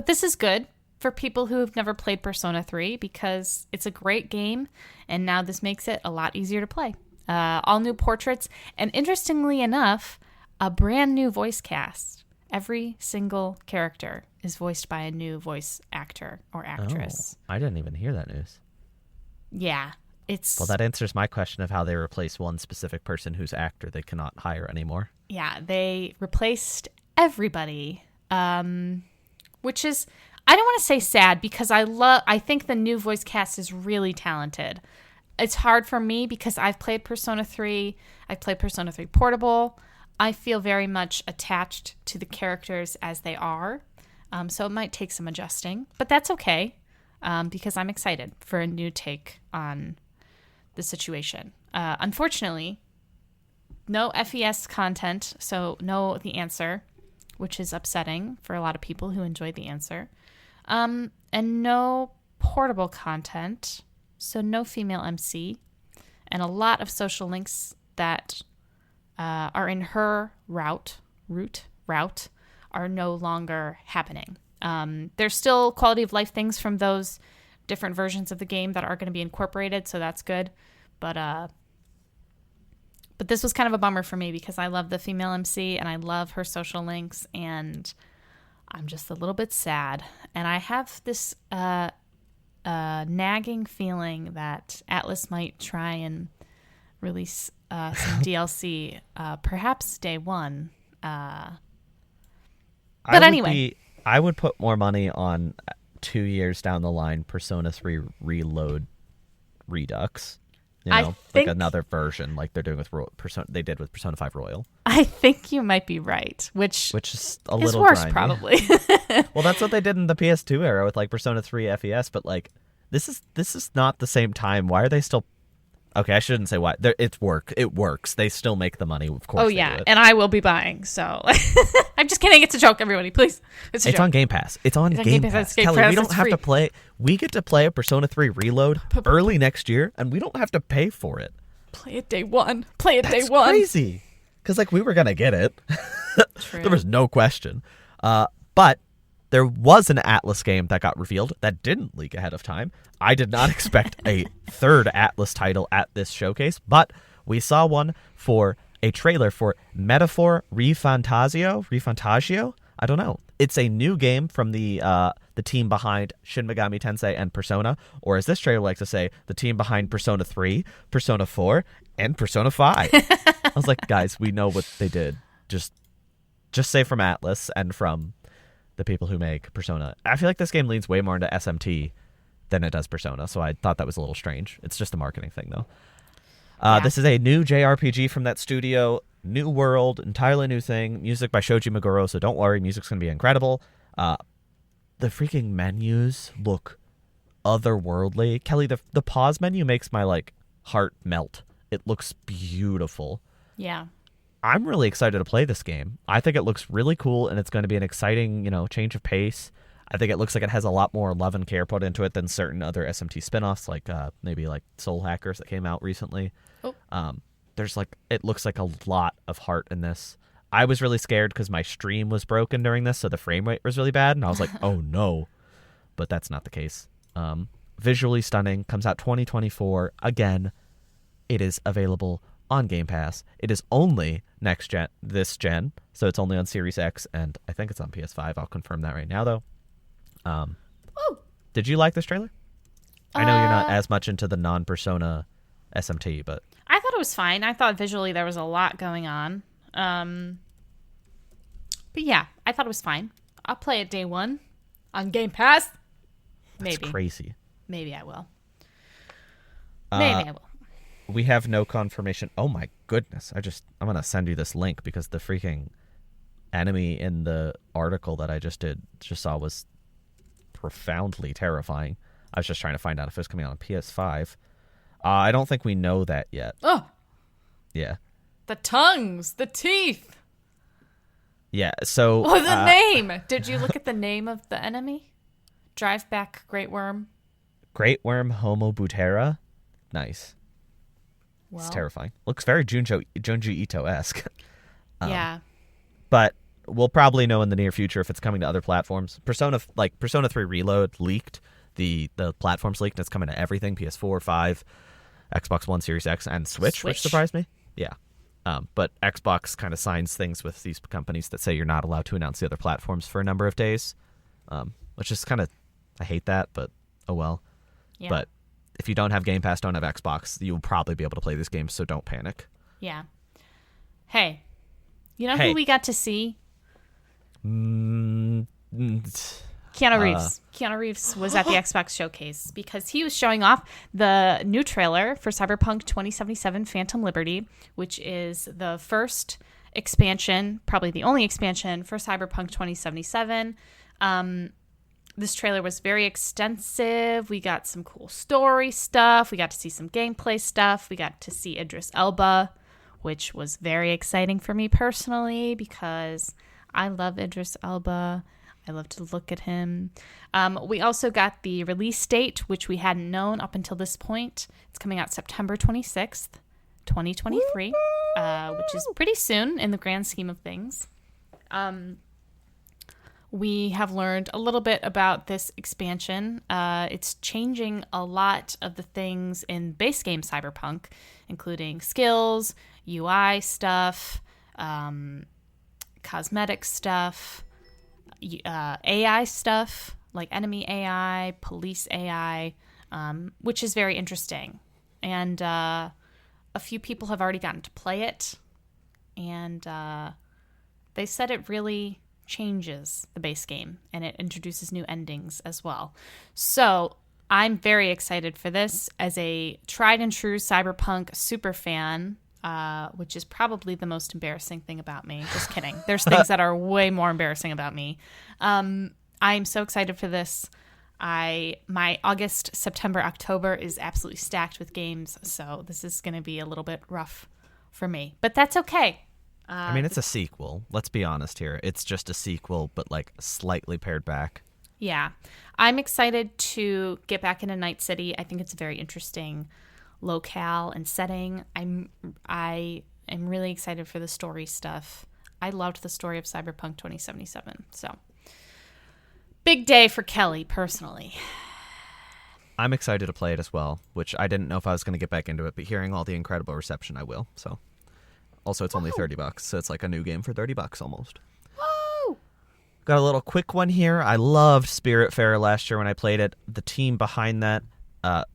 this is good for people who have never played Persona 3 because it's a great game, and now this makes it a lot easier to play. All new portraits, and interestingly enough, a brand new voice cast. Every single character is voiced by a new voice actor or actress. Oh, I didn't even hear that news. Yeah, Well, that answers my question of how they replace one specific person whose actor they cannot hire anymore. Yeah, they replaced everybody, which is, I don't want to say sad because I think the new voice cast is really talented. It's hard for me because I've played Persona 3. I've played Persona 3 Portable. I feel very much attached to the characters as they are, so it might take some adjusting, but that's okay because I'm excited for a new take on the situation. Unfortunately, no FES content, so no The Answer, which is upsetting for a lot of people who enjoyed The Answer, and no portable content, so no female MC, and a lot of social links that are in her route are no longer happening. There's still quality of life things from those different versions of the game that are going to be incorporated, so that's good. But this was kind of a bummer for me because I love the female MC and I love her social links, and I'm just a little bit sad. And I have this nagging feeling that Atlas might try and release some DLC, perhaps day one. But anyway. I would put more money on 2 years down the line Persona 3 Reload Redux. I think, like another version, like they're doing with Persona. They did with Persona 5 Royal. I think you might be right, which is a is little worse, grimy. probably. Well, that's what they did in the PS2 era with like Persona 3 FES, but like this is not the same time. Why are they still? Okay, I shouldn't say why. It works. They still make the money, of course. Oh yeah, and I will be buying. So I'm just kidding. It's a joke, everybody. Please, it's on Game Pass. It's on Game Pass. Kelly, we don't have to play. We get to play a Persona 3 Reload early next year, and we don't have to pay for it. Play it day one. Play it That's day one. Crazy. Because like we were gonna get it. There was no question. But there was an Atlas game that got revealed that didn't leak ahead of time. I did not expect a third Atlas title at this showcase, but we saw one for a trailer for Metaphor Refantagio. I don't know. It's a new game from the team behind Shin Megami Tensei and Persona, or as this trailer likes to say, the team behind Persona 3, Persona 4, and Persona 5. I was like, guys, we know what they did. Just say from Atlas and from the people who make Persona. I feel like this game leans way more into SMT than it does Persona, so I thought that was a little strange. It's just a marketing thing, though. This is a new JRPG from that studio. New world, entirely new thing. Music by Shoji Meguro, so don't worry, music's going to be incredible. The freaking menus look otherworldly. Kelly, the pause menu makes my, like, heart melt. It looks beautiful. Yeah. I'm really excited to play this game. I think it looks really cool, and it's going to be an exciting, change of pace. I think it looks like it has a lot more love and care put into it than certain other SMT spinoffs, like maybe like Soul Hackers that came out recently. Oh. It looks like a lot of heart in this. I was really scared because my stream was broken during this, so the frame rate was really bad, and I was like, oh no. But that's not the case. Visually stunning, comes out 2024. Again, it is available on Game Pass. It is only this gen, so it's only on Series X, and I think it's on PS5. I'll confirm that right now, though. Did you like this trailer? I know you're not as much into the non-Persona SMT, but I thought it was fine. I thought visually there was a lot going on. But yeah, I thought it was fine. I'll play it day one on Game Pass. That's Maybe. Crazy. Maybe I will. Maybe I will. We have no confirmation. Oh my goodness. I'm going to send you this link because the freaking enemy in the article that I just saw was profoundly terrifying. I was just trying to find out if it's coming out on PS5. I don't think we know that yet. Oh. Yeah. The tongues, the teeth. Yeah, so... Oh, the name! Did you look at the name of the enemy? Drive back, Great Worm. Great Worm Homo Butera. Nice. Well, it's terrifying. Looks very Junji Ito-esque. Yeah. But we'll probably know in the near future if it's coming to other platforms. Persona 3 Reload leaked. The platforms leaked, and it's coming to everything. PS4, 5, Xbox One, Series X, and Switch. Which surprised me. Yeah. But Xbox kind of signs things with these companies that say you're not allowed to announce the other platforms for a number of days, which is kind of, I hate that, but oh well. Yeah. But if you don't have Game Pass, don't have Xbox, you'll probably be able to play these games, so don't panic. Yeah. Hey, you know who we got to see? Keanu Reeves. Keanu Reeves was at the Xbox showcase because he was showing off the new trailer for Cyberpunk 2077 Phantom Liberty, which is the first expansion, probably the only expansion for Cyberpunk 2077. This trailer was very extensive. We got some cool story stuff. We got to see some gameplay stuff. We got to see Idris Elba, which was very exciting for me personally because I love Idris Elba. I love to look at him. We also got the release date, which we hadn't known up until this point. It's coming out September 26th, 2023, which is pretty soon in the grand scheme of things. We have learned a little bit about this expansion. It's changing a lot of the things in base game Cyberpunk, including skills, UI stuff, cosmetic stuff, AI stuff, like enemy AI, police AI, which is very interesting. And a few people have already gotten to play it, and they said it really changes the base game, and it introduces new endings as well. So I'm very excited for this as a tried and true Cyberpunk super fan, which is probably the most embarrassing thing about me. Just kidding. There's things that are way more embarrassing about me. I'm so excited for this. My August, September, October is absolutely stacked with games, so this is going to be a little bit rough for me. But that's okay. I mean, it's a sequel. Let's be honest here. It's just a sequel, but like slightly pared back. Yeah. I'm excited to get back into Night City. I think it's a very interesting locale and setting. I am really excited for the story stuff. I loved the story of Cyberpunk 2077. So, big day for Kelly, personally. I'm excited to play it as well, which I didn't know if I was going to get back into it, but hearing all the incredible reception, I will. So, also, it's only $30, so it's like a new game for $30 almost. Got a little quick one here. I loved Spiritfarer last year when I played it. The team behind that, not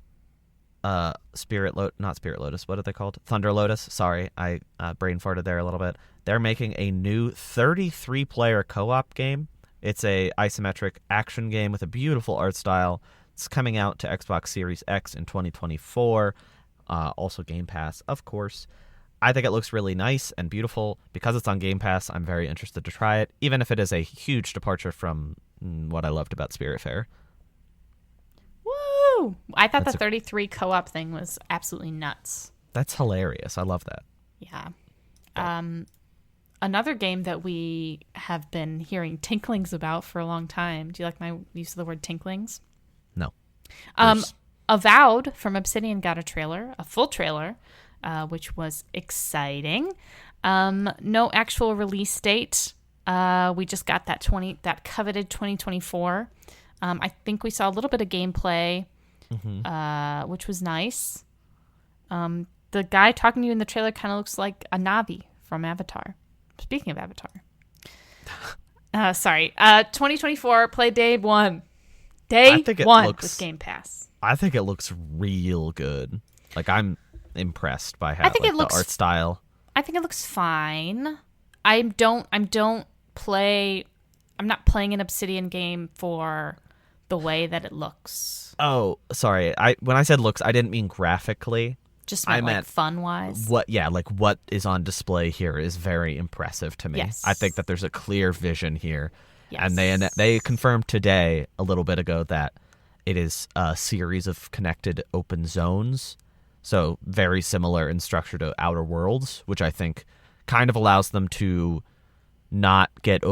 Spirit Lotus. What are they called? Thunder Lotus. Sorry, I brain farted there a little bit. They're making a new 33-player co-op game. It's a isometric action game with a beautiful art style. It's coming out to Xbox Series X in 2024. Also Game Pass, of course. I think it looks really nice and beautiful. Because it's on Game Pass, I'm very interested to try it, even if it is a huge departure from what I loved about Spiritfarer. Woo! I thought the 33 co-op thing was absolutely nuts. That's hilarious. I love that. Yeah. Another game that we have been hearing tinklings about for a long time. Do you like my use of the word tinklings? No. Avowed from Obsidian got a trailer, a full trailer, which was exciting. No actual release date. We just got that coveted 2024. I think we saw a little bit of gameplay, which was nice. The guy talking to you in the trailer kind of looks like a Navi from Avatar. Speaking of Avatar. Sorry. 2024, play day one. Day one with Game Pass. I think it looks real good. Like, I'm impressed by how the art style. I think it looks fine. I'm not playing an Obsidian game for the way that it looks. Oh, sorry. When I said looks, I didn't mean graphically. Just meant like fun wise. What is on display here is very impressive to me. Yes. I think that there's a clear vision here. Yes. And they confirmed today, a little bit ago, that it is a series of connected open zones. So very similar in structure to Outer Worlds, which I think kind of allows them to not get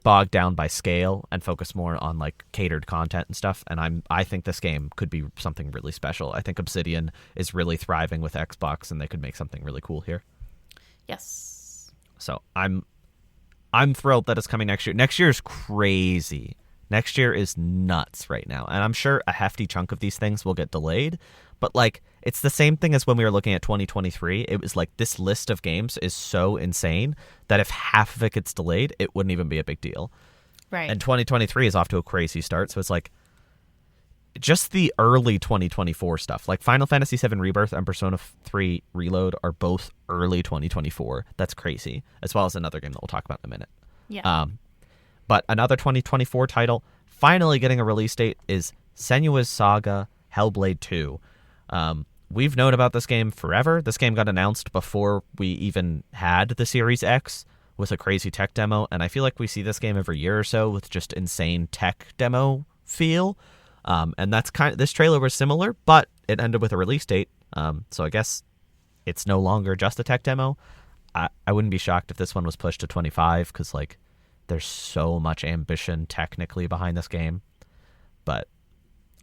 bogged down by scale and focus more on like catered content and stuff. And I think this game could be something really special. I think Obsidian is really thriving with Xbox, and they could make something really cool here. Yes. So I'm thrilled that it's coming next year. Next year is crazy. Next year is nuts right now. And I'm sure a hefty chunk of these things will get delayed. But, like, it's the same thing as when we were looking at 2023. It was like this list of games is so insane that if half of it gets delayed, it wouldn't even be a big deal. Right. And 2023 is off to a crazy start. So it's like just the early 2024 stuff. Like Final Fantasy VII Rebirth and Persona 3 Reload are both early 2024. That's crazy. As well as another game that we'll talk about in a minute. Yeah. But another 2024 title finally getting a release date is Senua's Saga Hellblade 2. We've known about this game forever. This game got announced before we even had the Series X with a crazy tech demo, and I feel like we see this game every year or so with just insane tech demo feel. And that's this trailer was similar, but it ended with a release date. So I guess it's no longer just a tech demo. I wouldn't be shocked if this one was pushed to 25 because like there's so much ambition technically behind this game. But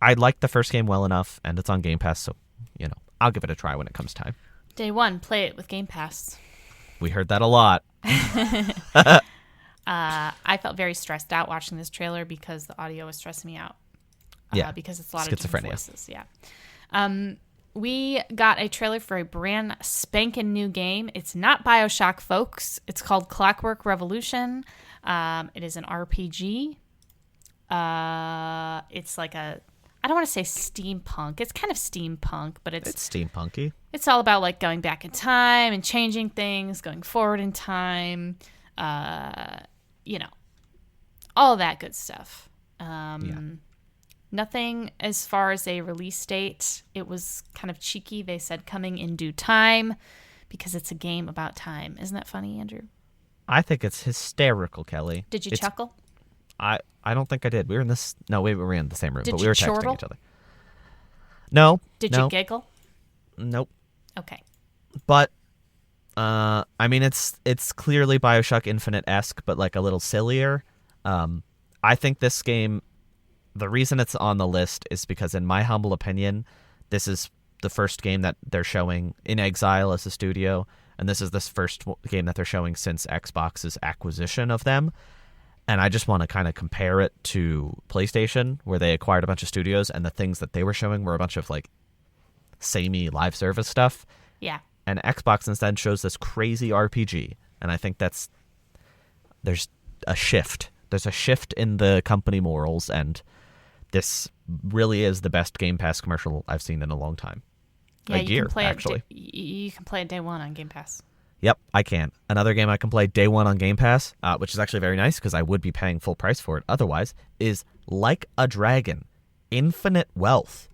I liked the first game well enough, and it's on Game Pass, so, you know, I'll give it a try when it comes time. Day one, play it with Game Pass. We heard that a lot. I felt very stressed out watching this trailer because the audio was stressing me out. Yeah. Because it's a lot Schizophrenia. of different voices. Yeah. We got a trailer for a brand spanking new game. It's not BioShock, folks. It's called Clockwork Revolution. It is an RPG. It's like I don't want to say steampunk. It's kind of steampunk, but it's steampunky. It's all about like going back in time and changing things, going forward in time, you know, all that good stuff. Nothing as far as a release date. It was kind of cheeky. They said coming in due time because it's a game about time. Isn't that funny, Andrew? I think it's hysterical, Kelly. Did you chuckle? I don't think I did. We were in this. No, we were in the same room, Did but we you were texting chortle? each other. No. Did you giggle? Nope. Okay. But I mean, it's clearly BioShock Infinite-esque, but like a little sillier. I think this game, the reason it's on the list is because, in my humble opinion, this is the first game that they're showing in Exile as a studio, and this is the first game that they're showing since Xbox's acquisition of them. And I just want to kind of compare it to PlayStation, where they acquired a bunch of studios, and the things that they were showing were a bunch of like samey live service stuff. Yeah. And Xbox instead shows this crazy RPG, and I think there's a shift. There's a shift in the company morals, and this really is the best Game Pass commercial I've seen in a long time. Yeah, you can play actually. You can play it day one on Game Pass. Yep, I can. Another game I can play day one on Game Pass, which is actually very nice because I would be paying full price for it otherwise, is Like a Dragon, Infinite Wealth.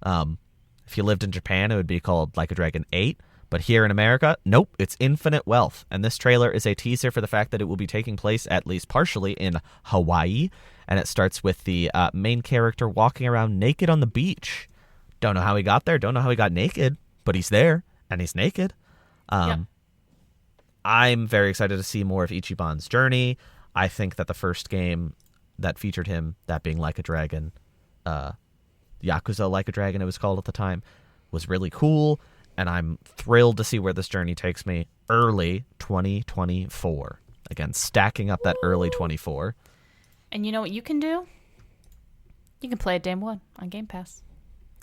If you lived in Japan, it would be called Like a Dragon 8. But here in America, nope, it's Infinite Wealth. And this trailer is a teaser for the fact that it will be taking place, at least partially, in Hawaii. And it starts with the main character walking around naked on the beach. Don't know how he got there, don't know how he got naked, but he's there, and he's naked. Yep. I'm very excited to see more of Ichiban's journey. I think that the first game that featured him, that being Like a Dragon, Yakuza Like a Dragon it was called at the time, was really cool. And I'm thrilled to see where this journey takes me. Early 2024. Again, stacking up that early 24. And you know what you can do? You can play it day one on Game Pass.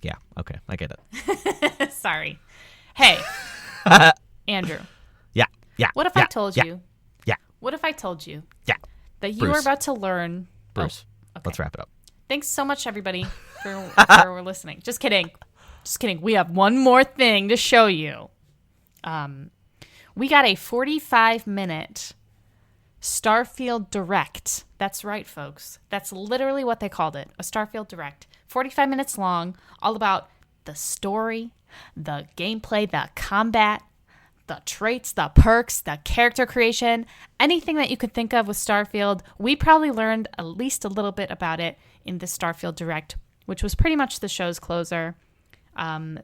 Yeah, okay, I get it. Sorry. Hey, Andrew. Yeah. What if I told you? Yeah. What if I told you? Yeah. That you Bruce. are about to learn. Bruce, okay. Let's wrap it up. Thanks so much, everybody, for listening. Just kidding. Just kidding. We have one more thing to show you. We got a 45-minute Starfield Direct. That's right, folks. That's literally what they called it. A Starfield Direct. 45 minutes long, all about the story, the gameplay, the combat, the traits, the perks, the character creation, anything that you could think of with Starfield. We probably learned at least a little bit about it in the Starfield Direct, which was pretty much the show's closer.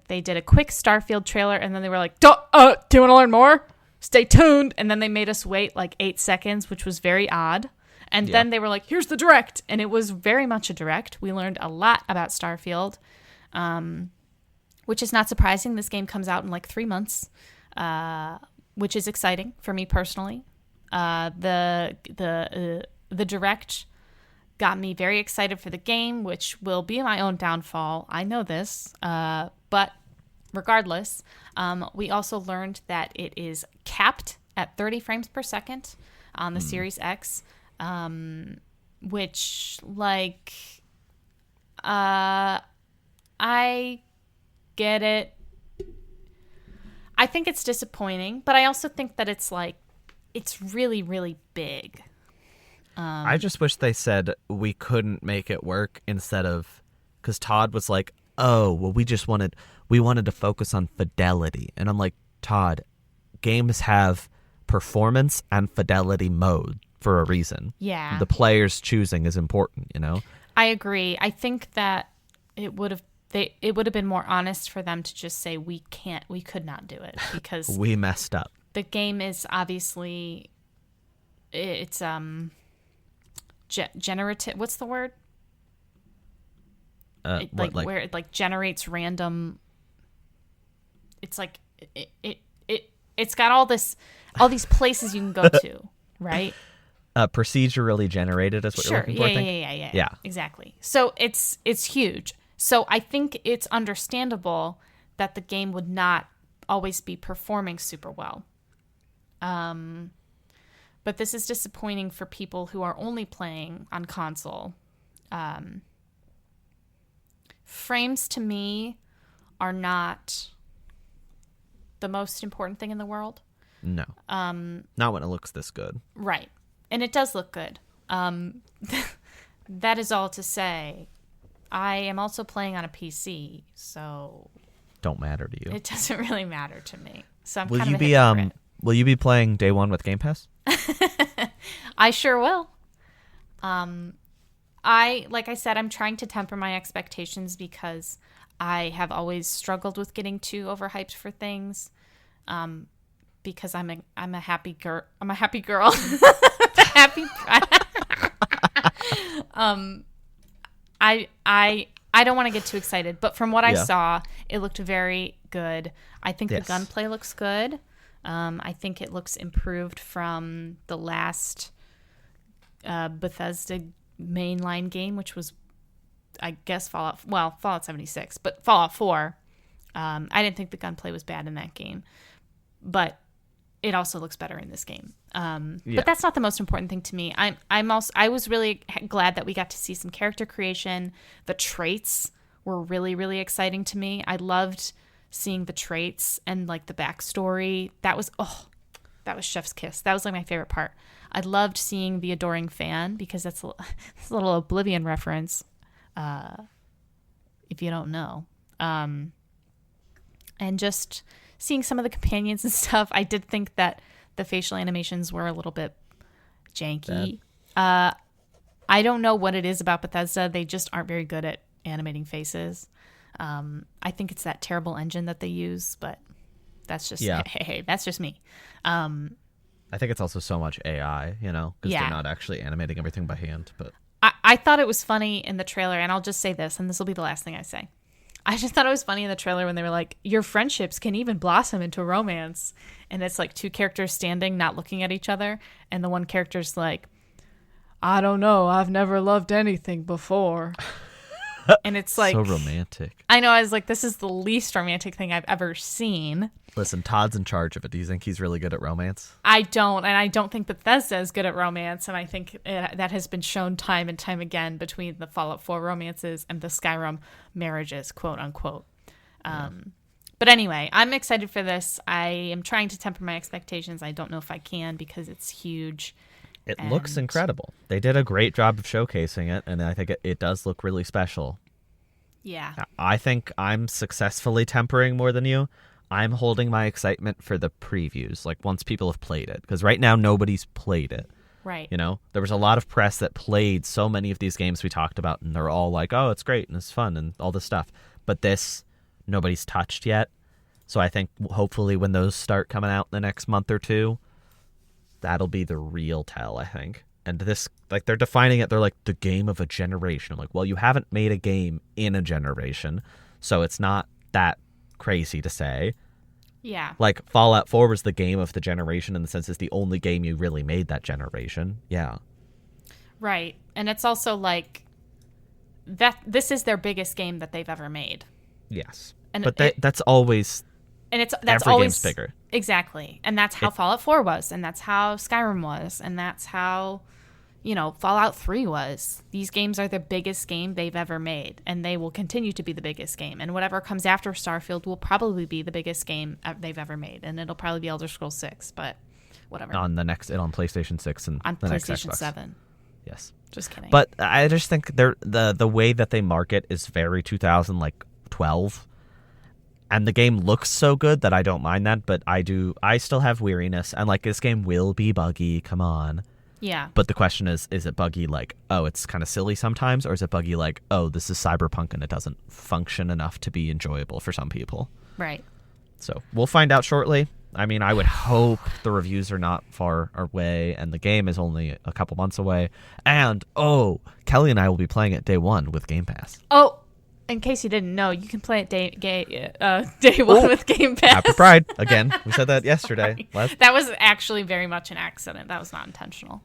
They did a quick Starfield trailer, and then they were like, do you want to learn more? Stay tuned. And then they made us wait like 8 seconds, which was very odd. And then they were like, here's the Direct. And it was very much a Direct. We learned a lot about Starfield, which is not surprising. This game comes out in like 3 months, which is exciting for me personally. The Direct got me very excited for the game, which will be my own downfall. I know this, but regardless, we also learned that it is capped at 30 frames per second on the Series X, which, like, I get it. I think it's disappointing, but I also think that it's really, really big. I just wish they said we couldn't make it work instead of, because Todd was like, oh, well, we wanted to focus on fidelity. And I'm like, Todd, games have performance and fidelity mode for a reason. Yeah. The player's choosing is important, you know? I agree. I think that it would have been more honest for them to just say we could not do it because we messed up. The game is obviously generative. What's the word? Where it like generates random. It's like it's got all these places you can go to, right? Procedurally generated is what you're looking for. Yeah, exactly. So it's huge. So I think it's understandable that the game would not always be performing super well. But this is disappointing for people who are only playing on console. Frames to me are not the most important thing in the world. No. Not when it looks this good. Right. And it does look good. That is all to say, I am also playing on a PC, so Don't matter to you. it doesn't really matter to me. So I'm Will kind you of a be hypocrite. will you be playing day one with Game Pass? I sure will. Like I said, I'm trying to temper my expectations because I have always struggled with getting too overhyped for things. Because I'm a happy girl. I'm a happy girl. happy. I don't want to get too excited, but from what I saw, it looked very good. I think the gunplay looks good. I think it looks improved from the last Bethesda mainline game, which was, I guess, Fallout 76, but Fallout 4. I didn't think the gunplay was bad in that game, but it also looks better in this game. But that's not the most important thing to me. I was really glad that we got to see some character creation. The traits were really, really exciting to me. I loved seeing the traits and like the backstory. That was chef's kiss. That was like my favorite part. I loved seeing the adoring fan because that's a little Oblivion reference, if you don't know. And just seeing some of the companions and stuff, I did think that the facial animations were a little bit janky. I don't know what it is about Bethesda. They just aren't very good at animating faces. I think it's that terrible engine that they use, but that's just hey, that's just me. I think it's also so much AI, because they're not actually animating everything by hand. But I thought it was funny in the trailer, and I'll just say this, and this will be the last thing I say. I just thought it was funny in the trailer when they were like, your friendships can even blossom into romance. And it's like two characters standing, not looking at each other. And the one character's like, I don't know. I've never loved anything before. And it's like... so romantic. I know. I was like, this is the least romantic thing I've ever seen. Listen, Todd's in charge of it. Do you think he's really good at romance? I don't. And I don't think Bethesda is good at romance. And I think that has been shown time and time again between the Fallout 4 romances and the Skyrim marriages, quote unquote. But anyway, I'm excited for this. I am trying to temper my expectations. I don't know if I can because it's huge. It looks incredible. They did a great job of showcasing it, and I think it does look really special. Yeah. I think I'm successfully tempering more than you. I'm holding my excitement for the previews, like once people have played it, because right now nobody's played it. Right. There was a lot of press that played so many of these games we talked about, and they're all like, oh, it's great and it's fun and all this stuff. But this, nobody's touched yet. So I think hopefully when those start coming out in the next month or two, that'll be the real tell, I think. And this, like, they're defining it, they're like, the game of a generation. I'm like, well, you haven't made a game in a generation, so it's not that crazy to say. Yeah. Like, Fallout 4 was the game of the generation in the sense it's the only game you really made that generation. Yeah. Right. And it's also like, this is their biggest game that they've ever made. Yes. And but that's always... And that's every always game's bigger. Exactly. And that's how Fallout 4 was, and that's how Skyrim was, and that's how, Fallout 3 was. These games are the biggest game they've ever made, and they will continue to be the biggest game. And whatever comes after Starfield will probably be the biggest game they've ever made, and it'll probably be Elder Scrolls 6, but whatever. On PlayStation 6 and on the next PlayStation Xbox. 7. Yes. Just kidding. But I just think the way that they market is very 2012. And the game looks so good that I don't mind that, but I still have weariness. And, like, this game will be buggy, come on. Yeah. But the question is it buggy like, oh, it's kind of silly sometimes? Or is it buggy like, oh, this is Cyberpunk and it doesn't function enough to be enjoyable for some people? Right. So we'll find out shortly. I mean, I would hope the reviews are not far away and the game is only a couple months away. And, Kelly and I will be playing it day one with Game Pass. Oh, in case you didn't know, you can play it day one with Game Pass. Happy Pride. Again, we said that yesterday. That was actually very much an accident. That was not intentional.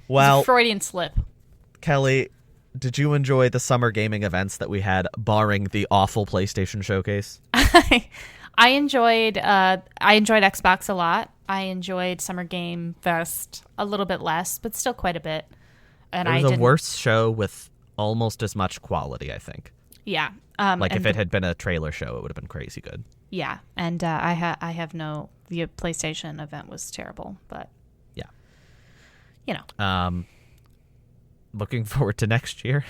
Well, it was a Freudian slip. Kelly, did you enjoy the summer gaming events that we had, barring the awful PlayStation showcase? I enjoyed Xbox a lot. I enjoyed Summer Game Fest a little bit less, but still quite a bit. And it was a worse show with almost as much quality, I think. Yeah. If it had been a trailer show, it would have been crazy good. Yeah. And the PlayStation event was terrible, but looking forward to next year.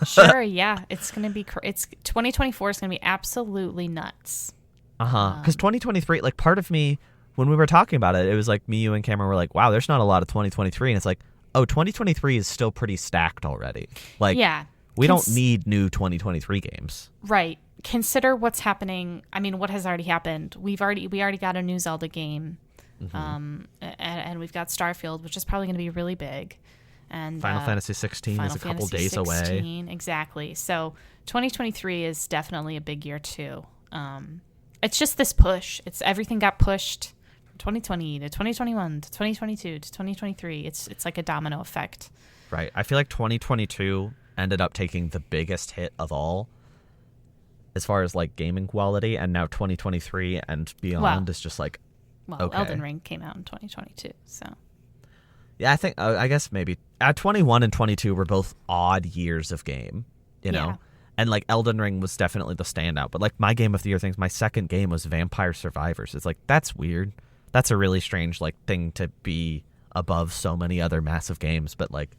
Sure, yeah. It's going to be, it's 2024 is going to be absolutely nuts. Because 2023, like part of me, when we were talking about it, it was like me, you, and Cameron were like, wow, there's not a lot of 2023. And it's like, oh, 2023 is still pretty stacked already. Like, yeah. We don't need new 2023 games. Right. Consider what's happening. I mean, what has already happened. We already got a new Zelda game. And we've got Starfield, which is probably going to be really big. And Final Fantasy 16 is a couple days away. Exactly. So 2023 is definitely a big year too. It's just this push. It's everything got pushed from 2020 to 2021 to 2022 to 2023. It's like a domino effect. Right. I feel like 2022 ended up taking the biggest hit of all as far as like gaming quality, and now 2023 and beyond is just like, okay. Elden Ring came out in 2022, so yeah, I think I guess maybe 21 and 22 were both odd years of game, you know, and like Elden Ring was definitely the standout. But like my game of the year things, my second game was Vampire Survivors. It's like, that's weird. That's a really strange like thing to be above so many other massive games. But like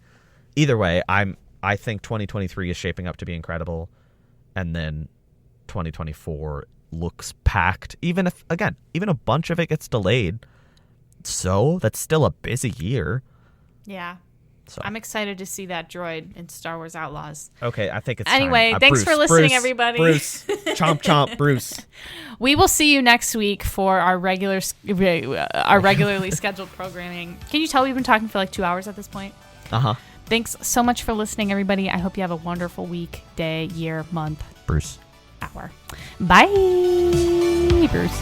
either way, I think 2023 is shaping up to be incredible, and then 2024 looks packed. Even if even a bunch of it gets delayed, so that's still a busy year. Yeah. So I'm excited to see that droid in Star Wars Outlaws. Okay, I think it's anyway. Time. Thanks for listening, Bruce, everybody. Bruce, chomp chomp, Bruce. We will see you next week for our regularly scheduled programming. Can you tell we've been talking for like 2 hours at this point? Thanks so much for listening, everybody. I hope you have a wonderful week, day, year, month, Bruce, hour. Bye, Bruce.